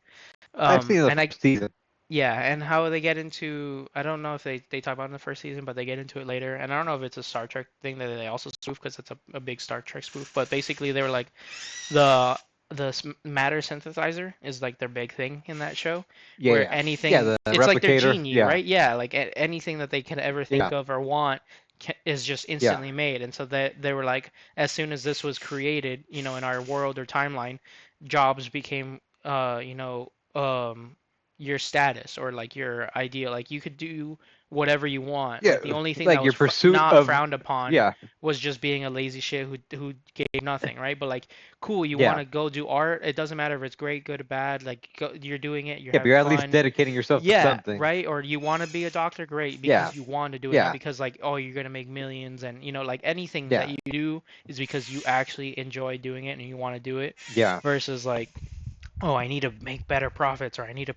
I've seen the And I first season. Yeah, and how they get into, I don't know if they talk about it in the first season, but they get into it later. And I don't know if it's a Star Trek thing that they also spoof because it's a big Star Trek spoof. But basically, they were like the matter synthesizer is like their big thing in that show, Yeah, where yeah, yeah. anything, The it's like their replicator. genie, Yeah, right? Yeah, like anything that they can ever yeah, think of or want is just yeah, instantly made. And so they were like, as soon as this was created, you know, in our world or timeline, jobs became, your status or like your ideal. Like you could do whatever you want. yeah. Like the only thing that Like was your pursuit not of. frowned upon Yeah, was just being a lazy shit who gave nothing, right? But like, cool, you want yeah, to go do art. It doesn't matter if it's great, good, or bad. Like, you're doing it. You're yeah. But having you're at least fun. dedicating yourself to Yeah, something. right. Or you want to be a doctor, great, Yeah, because you want to do it, not yeah, because like, oh, you're gonna make millions. And like anything that yeah, you do is because you actually enjoy doing it and you want to do it, yeah. versus like, oh, I need to make better profits, or I need to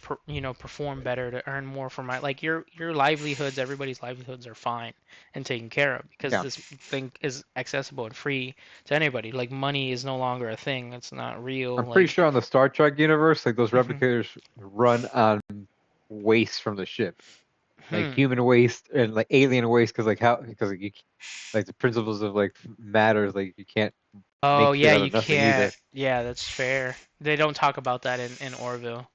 perform better to earn more for my, like, your livelihoods. Everybody's livelihoods are fine and taken care of because Yeah. this thing is accessible and free to anybody. Like money is no longer a thing. It's not real. I'm pretty Like, sure on the Star Trek universe, like those mhm. replicators run on waste from the ship, like Hmm. human waste and like alien waste, because like like the principles of like matters, like you can't Oh make shit yeah, out you of nothing can't. either. Yeah, that's fair. They don't talk about that in Orville.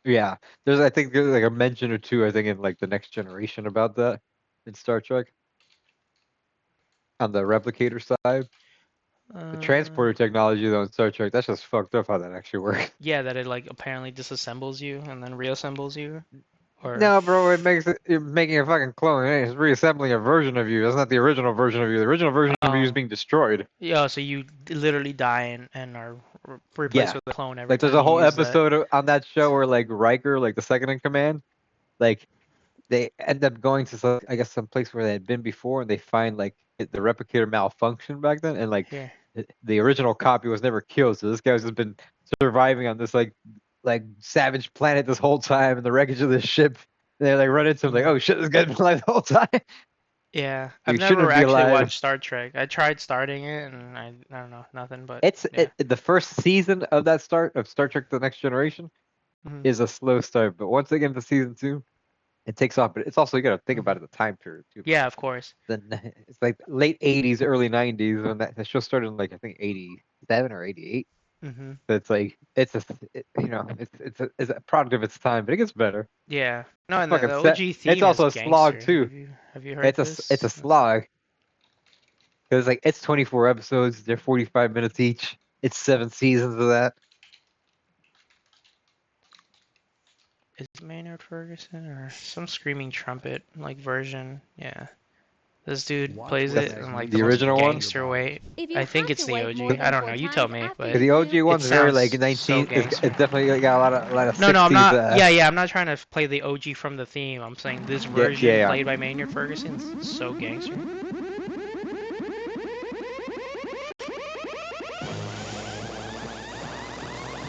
Yeah, I think there's like a mention or two, I think in like the Next Generation about that in Star Trek on the replicator side. The Uh, transporter technology though in Star Trek, that's just fucked up how that actually works. yeah, that it like apparently disassembles you and then reassembles you, or No, bro, you're making a fucking clone. It's reassembling a version of you. That's not the original version of you. The original version of you is oh. being destroyed. Yeah, so you literally die and are replaced Yeah. with a clone every Like there's time a you whole use that. episode on that show where like Riker, like the second in command, like they end up going to some, I guess some place where they had been before, and they find like the replicator malfunctioned back then, and like Here. the original copy was never killed. So this guy's just been surviving on this like savage planet this whole time, and the wreckage of this ship. And they like run into him like, oh shit, this guy's been alive the whole time. Yeah, I've You never shouldn't be actually alive. watched Star Trek. I tried starting it and I don't know, nothing but It's yeah. the first season of that start of Star Trek: The Next Generation Hmm. is a slow start, but once they get into season two, it takes off. But it's also you got to think about it, the time period too. Yeah, of course. Then it's like late '80s, early '90s when the show started in like I think '87 or '88. Hmm. So it's like it's a product of its time, but it gets better. Yeah. No, It's and the fucking set. OG It's theme is also a slog gangster. too. Have you heard It's a this? slog because like it's 24 episodes. They're 45 minutes each. It's 7 seasons of that. Is it Maynard Ferguson or some screaming trumpet like version? Yeah. This dude Watch plays what it That's bag in you like put the the most in original your one. gangster body. way. If you I think have it's to the wait more OG. than I don't four know. You tell times me, after but Because the you OG poop, one's very sounds like so 19. gangster. It's definitely got a lot of No, no, I'm 60s. not. Yeah, yeah, I'm not trying to play the OG from the theme. I'm saying this Yeah, yeah, version yeah. played by Maynard Ferguson is so gangster.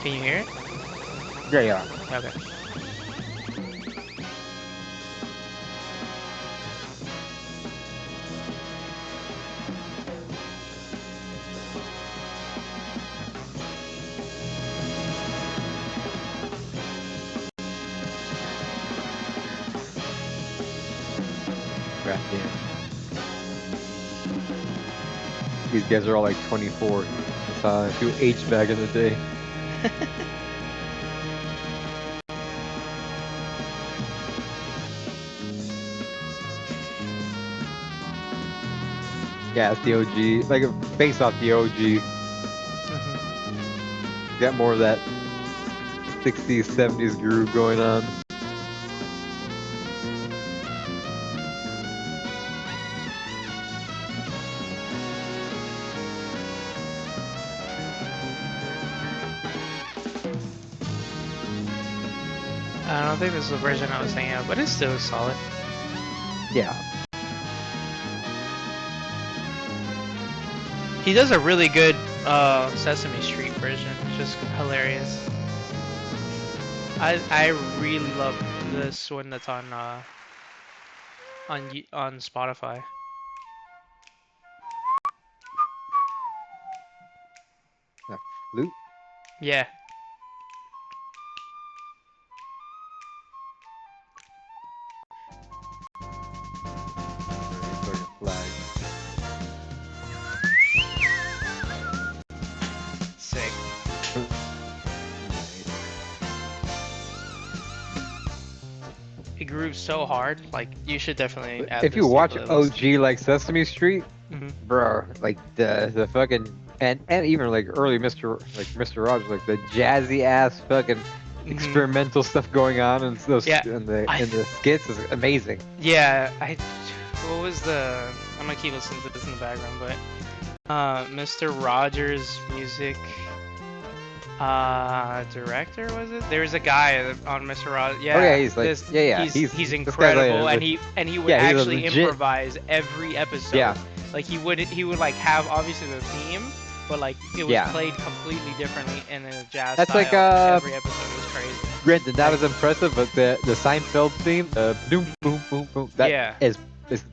Can you hear it? Yeah, yeah. Okay. God damn. These guys are all like 24. That's who aged back in the day. Yeah, it's the OG. Like based off the OG. Mhm. Got more of that 60s, 70s groove going on. I don't think this is the version I was thinking of, but it's still solid. Yeah. He does a really good Sesame Street version. It's just hilarious. I really love this one that's on Spotify. That flute. Yeah. Fucking flag. Sick. it grooves so hard. Like you should definitely add If this you to your watch playlist. OG like Sesame Street, Mhm. bro, like the fucking and even like early Mr. Rogers, like the jazzy ass fucking Mhm. experimental stuff going on and those Yeah, I in the skits is amazing. yeah, what was the I'm gonna keep listening to this in the background, but Mr. Rogers music director was it? There was a guy on Mr. Rogers. Oh yeah, Yeah, he's like this he's this guy's incredible, and like he would yeah, he's a actually legit improvise every episode. yeah Like he would like have obviously the theme, but like it was yeah. played completely differently in a jazz That's like style. Every episode was crazy. granted not Like, as impressive, but the Seinfeld theme, boom boom boom boom, that yeah. is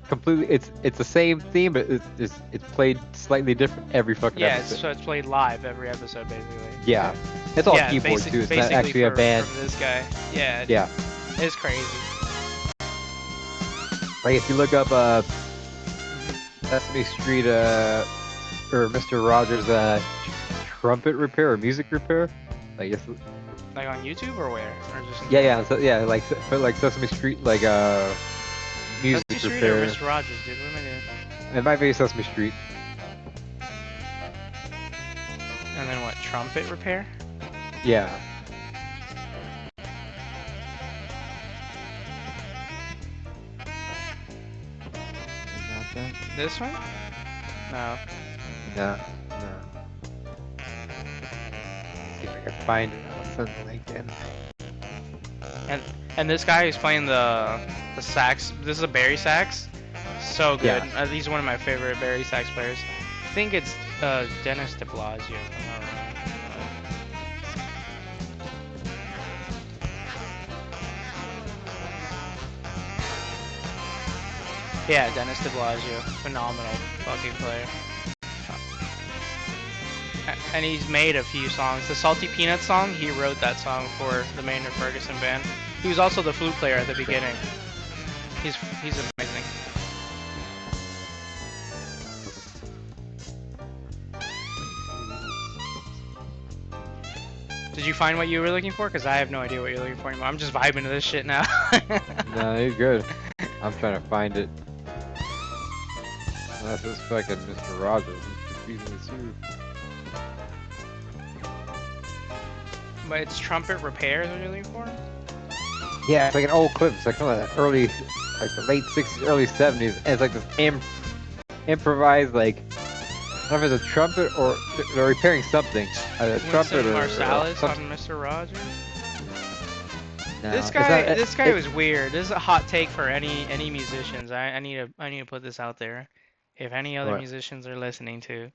completely it's the same theme, but it's played slightly different every fucking Yeah, episode. so it's played live every episode basically. Yeah, it's all Yeah, keyboard too. It's not basically actually a band. from this guy. Yeah, Yeah, it's crazy. like if you look up Sesame Street or Mr. Rogers trumpet repair or music repair, like it's Like on YouTube or where? Or just yeah like like Sesame Street like music Sesame Street repair. or Mr. Rogers, dude? What am I doing? It might be Sesame Street. And then what? Trumpet repair? Yeah. This one? No. No, no. See if I can find it. I'll send the link in. And this guy who's playing the sax. This is a Barry sax. So good. Yeah. He's one of my favorite Barry sax players. I think it's Dennis DeBlasio. If I'm not wrong. Yeah, Dennis DeBlasio, phenomenal fucking player. And he's made a few songs. The Salty Peanuts song, he wrote that song for the Maynard Ferguson band. He was also the flute player at the beginning. He's amazing. Did you find what you were looking for? Because I have no idea what you're looking for anymore. I'm just vibing to this shit now. No, you're good. I'm trying to find it. Well, that's this fucking Mr. Rogers. He's confusing me too. But it's trumpet repair that you're looking for? Yeah, it's like an old clip. It's like from the early, like the late 60s, early 70s. And it's like this improvised, like, I don't know if it's a trumpet or they're repairing something. A trumpet Winston or Marsalis something. on Mr. Rogers? No, This it's guy, not- this guy it- was weird. This is a hot take for any musicians. I need to put this out there. If any other What? musicians are listening to,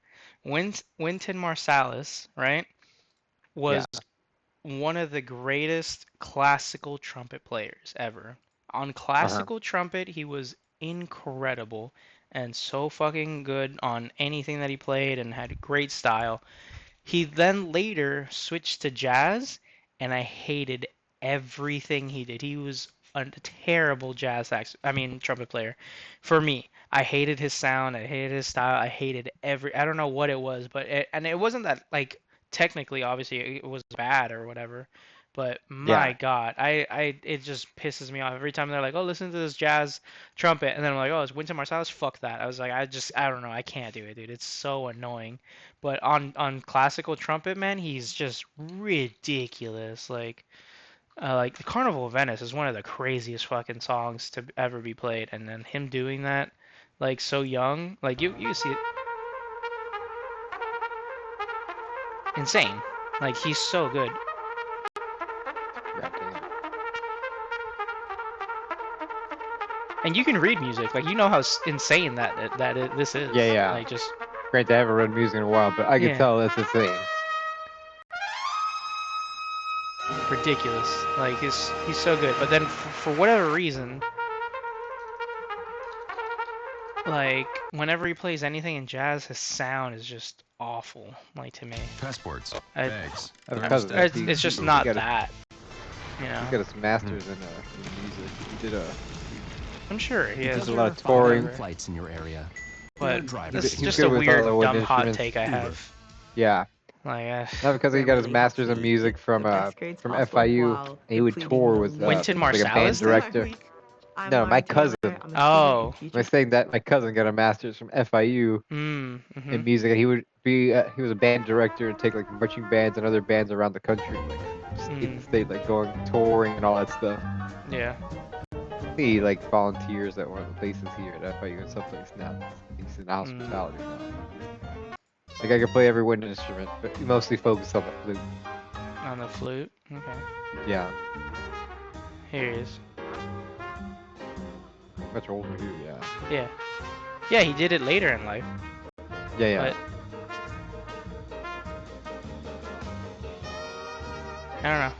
Wynton Marsalis, right, was one of the greatest classical trumpet players ever. On classical trumpet, he was incredible and so fucking good on anything that he played and had great style. He then later switched to jazz, and I hated everything he did. He was a terrible trumpet player. For me, I hated his sound. I hated his style. I hated I don't know what it was, but it wasn't that like technically, obviously, it was bad or whatever. But my God, it just pisses me off every time they're like, "Oh, listen to this jazz trumpet," and then I'm like, "Oh, it's Wynton Marsalis." Fuck that. I was like, I don't know. I can't do it, dude. It's so annoying. But on classical trumpet, man, he's just ridiculous. Like the Carnival of Venice is one of the craziest fucking songs to ever be played, and then him doing that, like so young, like you see it, insane. Like he's so good. Goddamn. And you can read music, like you know how insane this is. Yeah, yeah. Like just Great, I haven't read music in a while, but I can Yeah. tell that's insane. ridiculous. Like he's so good. But then for whatever reason, like whenever he plays anything in jazz, his sound is just awful. Like to me, Passports, I- bags. That's because of it's, that. it's just He not got that. You know, He got his masters in music. He did I'm sure he has. does a lot of touring. Flights in your area. But driver. this is He's just good a with all weird, the wood dumb hot instruments. take I have. Yeah. Like, Not because he Graham got his really helps master's in me music get from the best grades possible FIU. while And he would depleting tour the with least Wynton like a band Marsalis did? director. I'm No, my Lauren Taylor. cousin. I'm a student Oh. and I future. was saying that my cousin got a master's from FIU in Mm-hmm. music, and he would be he was a band director and take like marching bands and other bands around the country, like state to state, like going touring and all that stuff. Yeah. He like volunteers at one of the places here at FIU and someplace now. He's in hospitality now. Like I could play every wind instrument, but he mostly focused on the flute. On the flute? Okay. Yeah, Here he is. much older too. Yeah. Yeah. Yeah, he did it later in life. Yeah, yeah. But I don't know.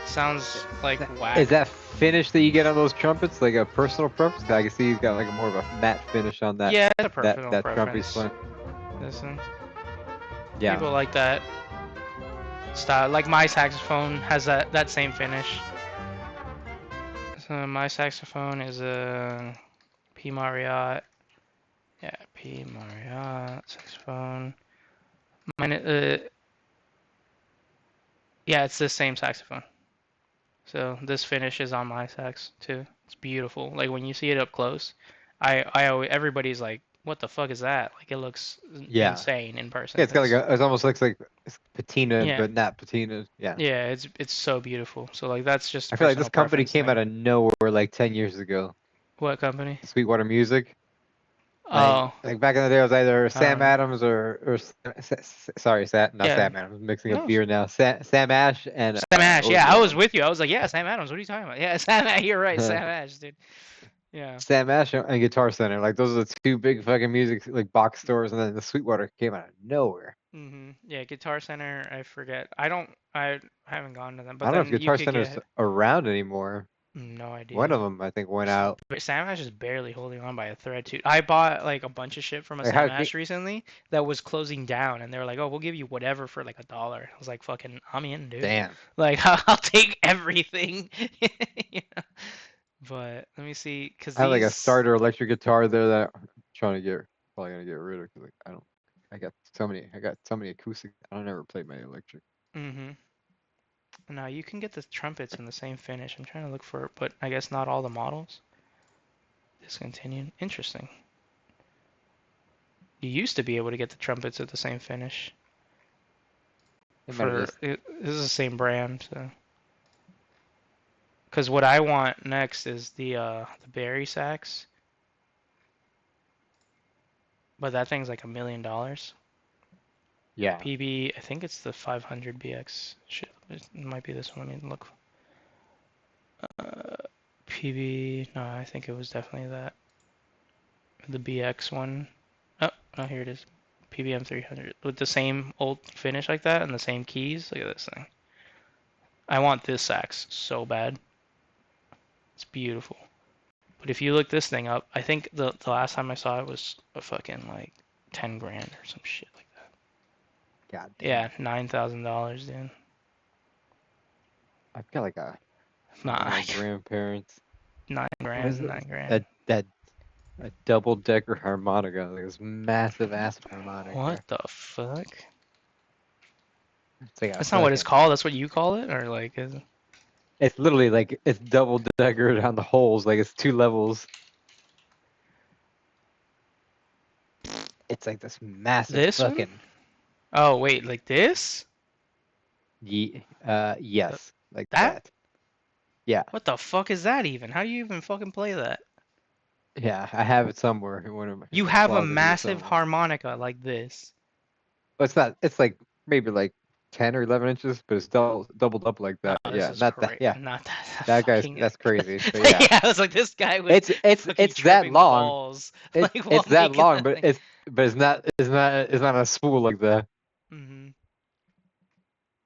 Sounds like whack. Is that finish that you get on those trumpets like a personal preference? 'Cause I can see he's got like a more of a matte finish on that. Yeah, it's a that personal trumpet he's preference. playing. Listen, Yeah. people like that style. Like my saxophone has that same finish. So my saxophone is a P Marriott. Yeah, P Marriott saxophone. Mine, yeah, it's the same saxophone. So this finish is on my sax too. It's beautiful. Like when you see it up close, everybody's like, "What the fuck is that?" Like it looks insane in person. Yeah, it's got like it almost looks like it's patina, Yeah. but not patina. Yeah. Yeah, it's so beautiful. So like that's just I feel like this personal company preference came out thing. of nowhere like 10 years ago. What company? Sweetwater Music. Oh, Like back in the day, it was either I Sam don't know. Adams or sorry, not Yeah. Sam Adams. I'm mixing up No, beer now. Sam Ash and Sam Ash. Yeah, Ozzy I was Osbourne. with you. I was like, yeah, Sam Adams. What are you talking about? Yeah, Sam Ash. You're right, Sam Ash, dude. Yeah. Sam Ash and Guitar Center. Like those are the two big fucking music like box stores, and then the Sweetwater came out of nowhere. Yeah, Guitar Center. I forget. I haven't gone to them, I but don't know if then you Guitar could Center's get around anymore. no One idea. of them I think went out. But Sam Ash is barely holding on by a thread too. I bought like a bunch of shit from a Like Sam how Ash recently that was closing down, and they were like, "Oh, we'll give you whatever for like $1." I was like, "Fucking, I'm in, dude. damn. Like, I'll take everything." You know? But let me see, cause I have like a these. starter electric guitar there that I'm trying to probably gonna get rid of because like I got so many acoustic. I don't ever play my electric. Now you can get the trumpets in the same finish. I'm trying to look for it, but I guess not all the models. Discontinued. Interesting. You used to be able to get the trumpets at the same finish. This is the same brand, so. Because what I want next is the Barry sax, but that thing's like $1 million. Yeah. PB, I think it's the 500 BX. Shit, it might be this one. Let me look. PB, no, I think it was definitely that. The BX one. Oh, here it is. PBM 300 with the same old finish like that and the same keys. Look at this thing. I want this sax so bad. It's beautiful. But if you look this thing up, I think the last time I saw it was a fucking like 10 grand or some shit like that. God damn. Yeah, $9,000, dude. I've got like Nah, my grandparents. 9 grand, 9 grand. A double decker harmonica, like this massive ass harmonica. What the fuck? It's like That's not what it's called. That's what you call it, or like is it? It's literally like it's double decker on the holes, like it's 2 levels. It's like this massive This one? fucking. Oh wait, like this? Yes, like That? that. Yeah. What the fuck is that even? How do you even fucking play that? Yeah, I have it somewhere in one of my You have a closet here massive somewhere. harmonica like this. But it's not. It's like maybe like 10 or 11 inches, but it's doubled up like that. Oh, Yeah, this is not that. great. Yeah, Not that. that guy's fucking... that's crazy. But yeah, Yeah, I was like, this guy was it's fucking that tripping long. balls. It's Like, while it's that making long, that but thing. it's not a spool like that.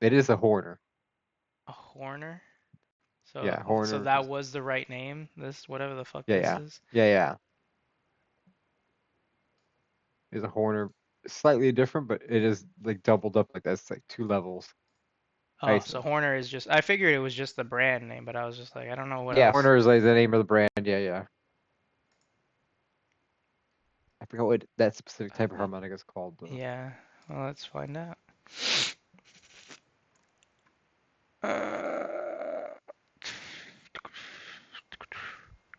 It is a Horner. A Horner? So, Yeah, so Horner. that was the right name? This, whatever the fuck Yeah, this yeah, is? yeah. It's a Horner, slightly different, but it is like doubled up like that. It's like 2 levels. Oh, so Horner is just, I figured it was just the brand name, but I was just like, I don't know what Yeah, else. Horner is like the name of the brand. Yeah. I forgot what that specific type of harmonica is called though. Yeah, well, let's find out.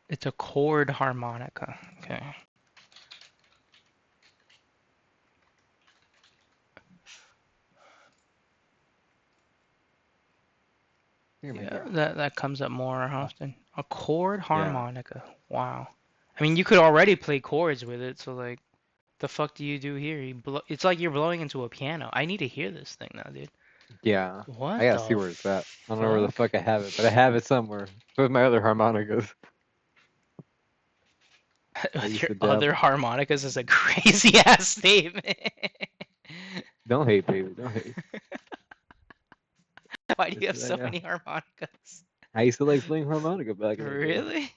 It's a chord harmonica. Okay. Yeah, that comes up more often. A chord harmonica. Wow. I mean, you could already play chords with it, so like, the fuck do you do here? It's like you're blowing into a piano. I need to hear this thing now, dude. Yeah. What I gotta see the where it's at. I don't know where the fuck? fuck I have it, but I have it somewhere. With my other harmonicas. I used Your to other dabble. harmonicas is a crazy ass statement. Don't hate, baby. Don't hate. Why do you have Listen, so many harmonicas? I used to like playing harmonica back in the day. Really?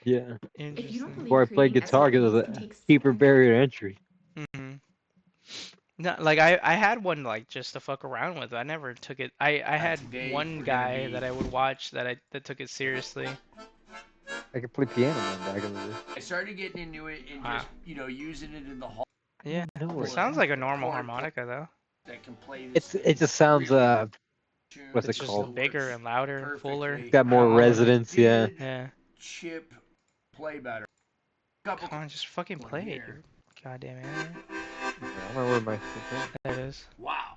Yeah. If you don't Interesting. Before I believe played creating guitar, because it was SOPs can a take cheaper seconds, barrier to entry. Hmm. No, like I had one like just to fuck around with. I never took it. I had Today, one we're gonna guy be- that I would watch that took it seriously. I could play piano then back in the day. I started getting into it and Wow. just, using it in the hall Yeah, No, it it's sounds not. like a normal Chord harmonica though. that can play this It just sounds really tune. what's It's it just called? bigger Works and louder, perfectly. fuller. It's got more Calmer. resonance, yeah. Did Yeah. Chip play better? Couple Come on, just fucking one play it, here. dude. Goddamn it. I don't know where my There it is. Wow.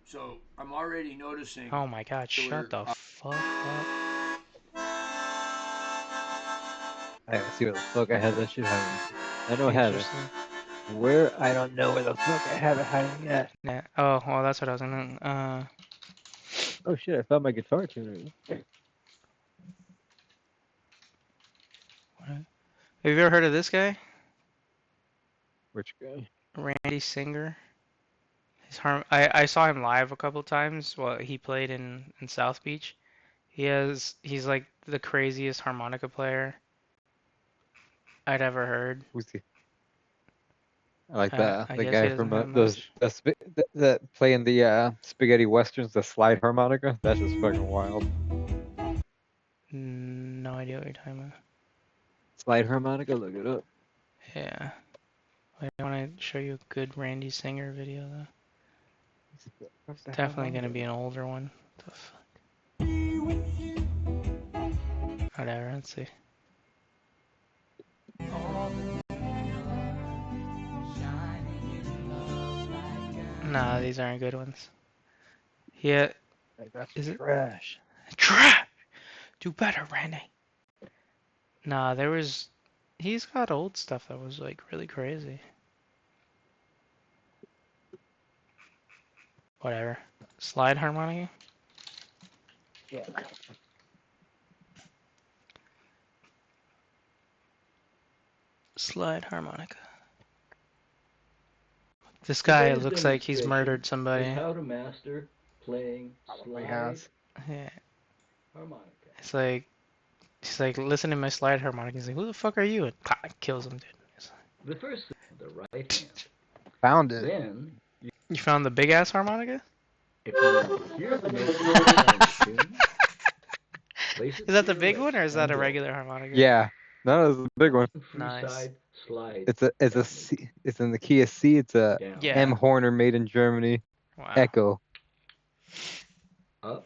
So I'm already noticing. Oh my god, shut the We're- fuck up. I gotta see where the fuck I have that shit hiding. I know I have it. Interesting. Where? I don't know where the fuck I have it hiding yet. Yeah. Oh, well, that's what I was gonna. Oh shit, I found my guitar tuner. Have you ever heard of this guy? Which guy? Randy Singer. I saw him live a couple times while he played in South Beach. He's like the craziest harmonica player I'd ever heard. Who's he? I like I that. guess The he guy doesn't from have those much. that playing the spaghetti westerns, the slide harmonica. That's just fucking wild. No idea what you're talking about. Slide harmonica, look it up. Yeah. I want to show you a good Randy Singer video though. What's the Definitely gonna harmonica? be an older one. The fuck? Whatever, let's see. Nah, these aren't good ones. Yeah, Like, that's is it? trash. Trash! Do better, Randy. Nah, he's got old stuff that was like really crazy. Whatever. Slide harmonica? Yeah. Slide harmonica. This guy Today's looks like he's demonstration murdered is somebody. how to master playing slide has. Yeah. harmonica. It's like, he's like, listen to my slide harmonica. He's like, who the fuck are you? And pah, kills him, dude. The first thing, the right hand. Found it. Then, You found the big ass harmonica? if you hear the notes of the tune, place it Is that to the your big lips one or is that and a blow. regular harmonica? Yeah. No, it's a big one. Nice. Freeside slide It's a technique. C. It's in the key of C. It's a Down, Yeah. M Horner made in Germany. Wow. Echo. up,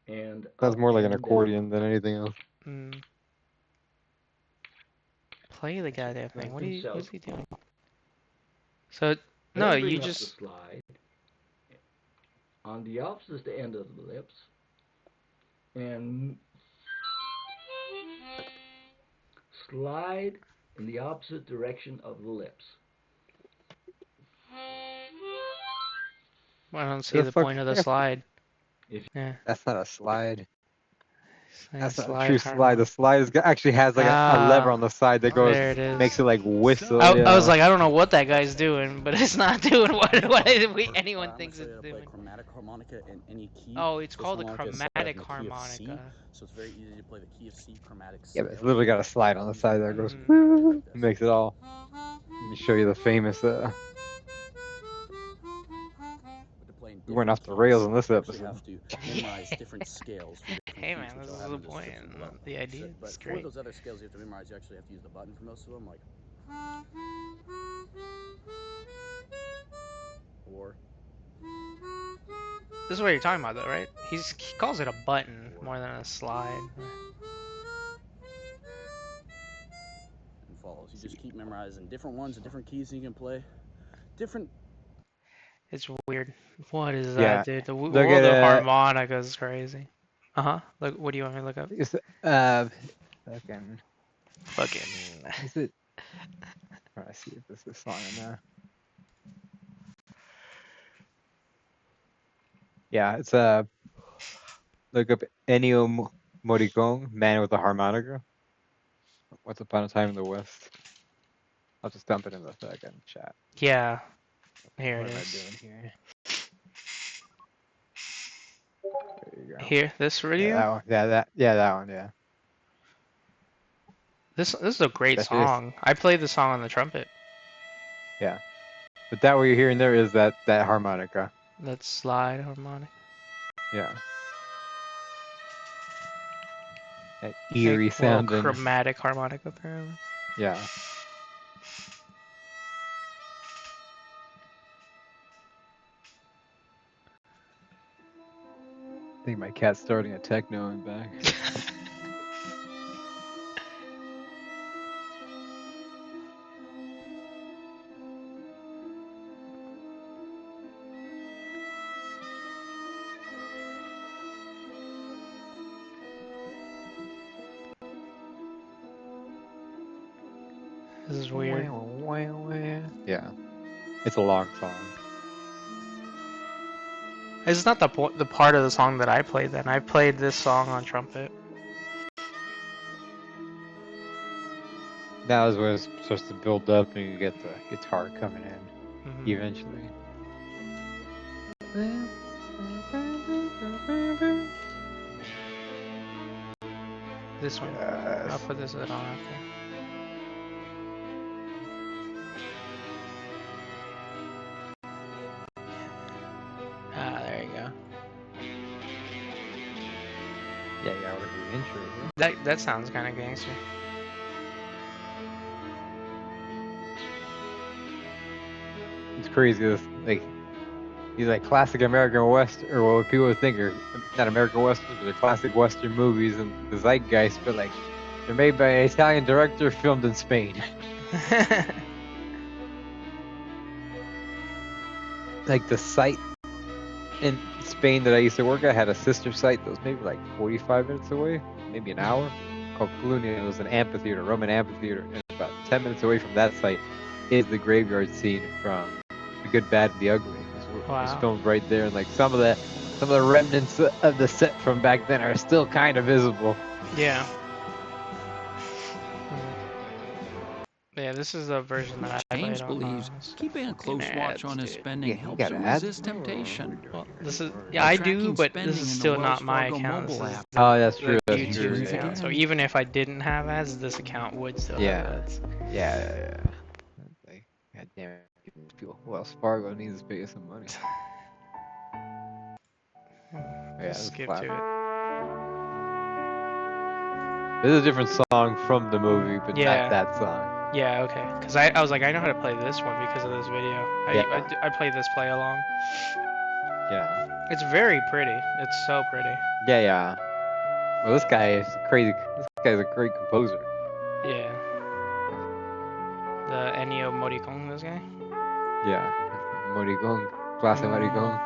and Sounds up more like an and accordion than anything else. Mm. Play the goddamn thing. What's he doing? So, Then no, bring you up just, the slide on the opposite end of the lips and slide in the opposite direction of the lips. I don't see the fuck- point of the slide. If- Yeah. That's not a slide. That's not a true slide. harmonica. The slide actually has like a lever Ah, on the side that goes, there it is. makes it like whistle. I was yeah. like, I don't know what that guy's doing, but it's not doing what anyone I'm thinks gonna show it's you how to play doing. chromatic harmonica in any key. Oh, it's This called a harmonica is set up in chromatic the key of C, harmonica. so it's very easy to play the key of C chromatic Yeah, but it's scale. literally got a slide on the side that goes, Mhm. Like this. makes it all. Let me show you the famous. But to play in We went different off the rails keys, on this you actually episode. have to memorize different scales for different Hey keys, man, which this I'll is have the in the point. description below. The idea But is for great. those other scales you have to memorize, you actually have to use the button for most of them, like. War. This is what you're talking about, though, right? He calls it a button more than a slide. And follows. You just keep memorizing different ones and different keys you can play. Different. It's weird. What is Yeah. that, dude? The Look world of at, harmonica is crazy. Look, what do you want me to look up? Is fucking. Fucking. Is it? Trying to see if this is song in there. Yeah, it's look up Ennio Morricone, Man with a Harmonica. Once Upon a Time in the West. I'll just dump it in the second chat. Yeah. Here What it am I is. doing here? There you go. Here, this video. Yeah, that one. Yeah, that one. Yeah. This is a great That's song. I played the song on the trumpet. Yeah. But that what you're hearing there is that harmonica. That slide harmonic. Yeah. That eerie Well, sounding. chromatic harmonic apparently. Yeah. I think my cat's starting a techno in back. This is weird. Yeah. It's a long song. It's not the part of the song that I played then. I played this song on trumpet. That was when it starts to build up and you get the guitar coming in Mhm. eventually. This one. I'll put this on after. There you go. Yeah, with the intro. Yeah. That sounds kind of gangster. It's crazy. This, like, these like classic American Western, or what people would think are not American Westerns, but they're classic Western movies and the zeitgeist, but like they're made by an Italian director, filmed in Spain. Like the site in Spain that I used to work at had a sister site that was maybe like 45 minutes away, maybe an hour, called Clunia. It was an amphitheater, Roman amphitheater, and about 10 minutes away from that site is the graveyard scene from The Good, Bad, and the Ugly. It was Wow. filmed right there, and like some of the remnants of the set from back then are still kind of visible. Yeah. Yeah, this is the version that I James played on. believes keeping a close watch on his dude. spending Yeah, you helps got him ads? resist temptation. Well, this is By I do, tracking but spending this is in the still Wells not my Fargo account. This mobile is app. Oh, that's the true. That's YouTube's true. account. Yeah. So even if I didn't have ads, this account would still Yeah. have ads. Yeah. Like, God damn it. People, Wells Fargo needs to pay you some money. Yeah, Just it's skip classic. to it. This is a different song from the movie, but Yeah. not that song. Yeah, okay. Because I was like, I know how to play this one because of this video. Yeah. I played this play along. Yeah. It's very pretty. It's so pretty. Yeah. Well, this guy is crazy. This guy's a great composer. Yeah. The Ennio Morricone, this guy? Yeah. Morricone. Clase Morricone.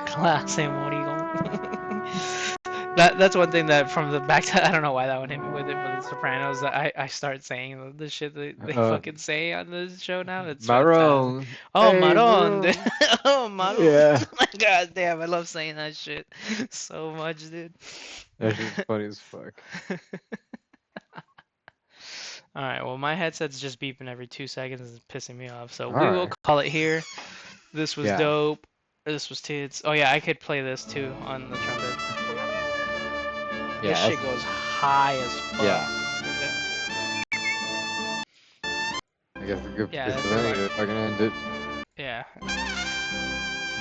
Clase Morricone. That's one thing that from the back to, I don't know why that one hit me with it, but The Sopranos, that I start saying the shit that they fucking say on the show now. It's Maroon. fantastic. Oh, Hey, Maron. Maroon. Oh, Maron. Yeah. God damn, I love saying that shit so much, dude. That shit's funny as fuck. Alright, well, my headset's just beeping every 2 seconds and it's pissing me off, so we Alright. will call it here. This was Yeah. dope. This was tits. Oh, yeah, I could play this too on the trumpet. Yeah. This shit goes high as fuck. Yeah. I guess the good Yeah, good that's thing right. is fucking end it. Yeah.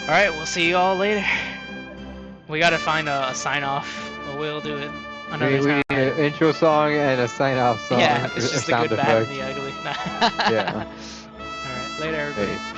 Alright, we'll see you all later. We gotta find a sign off, but we'll do it another We time. need an intro song and a sign off song. Yeah, or it's just the sound good, bad, and effect. the ugly. Yeah. Alright, later everybody. Hey.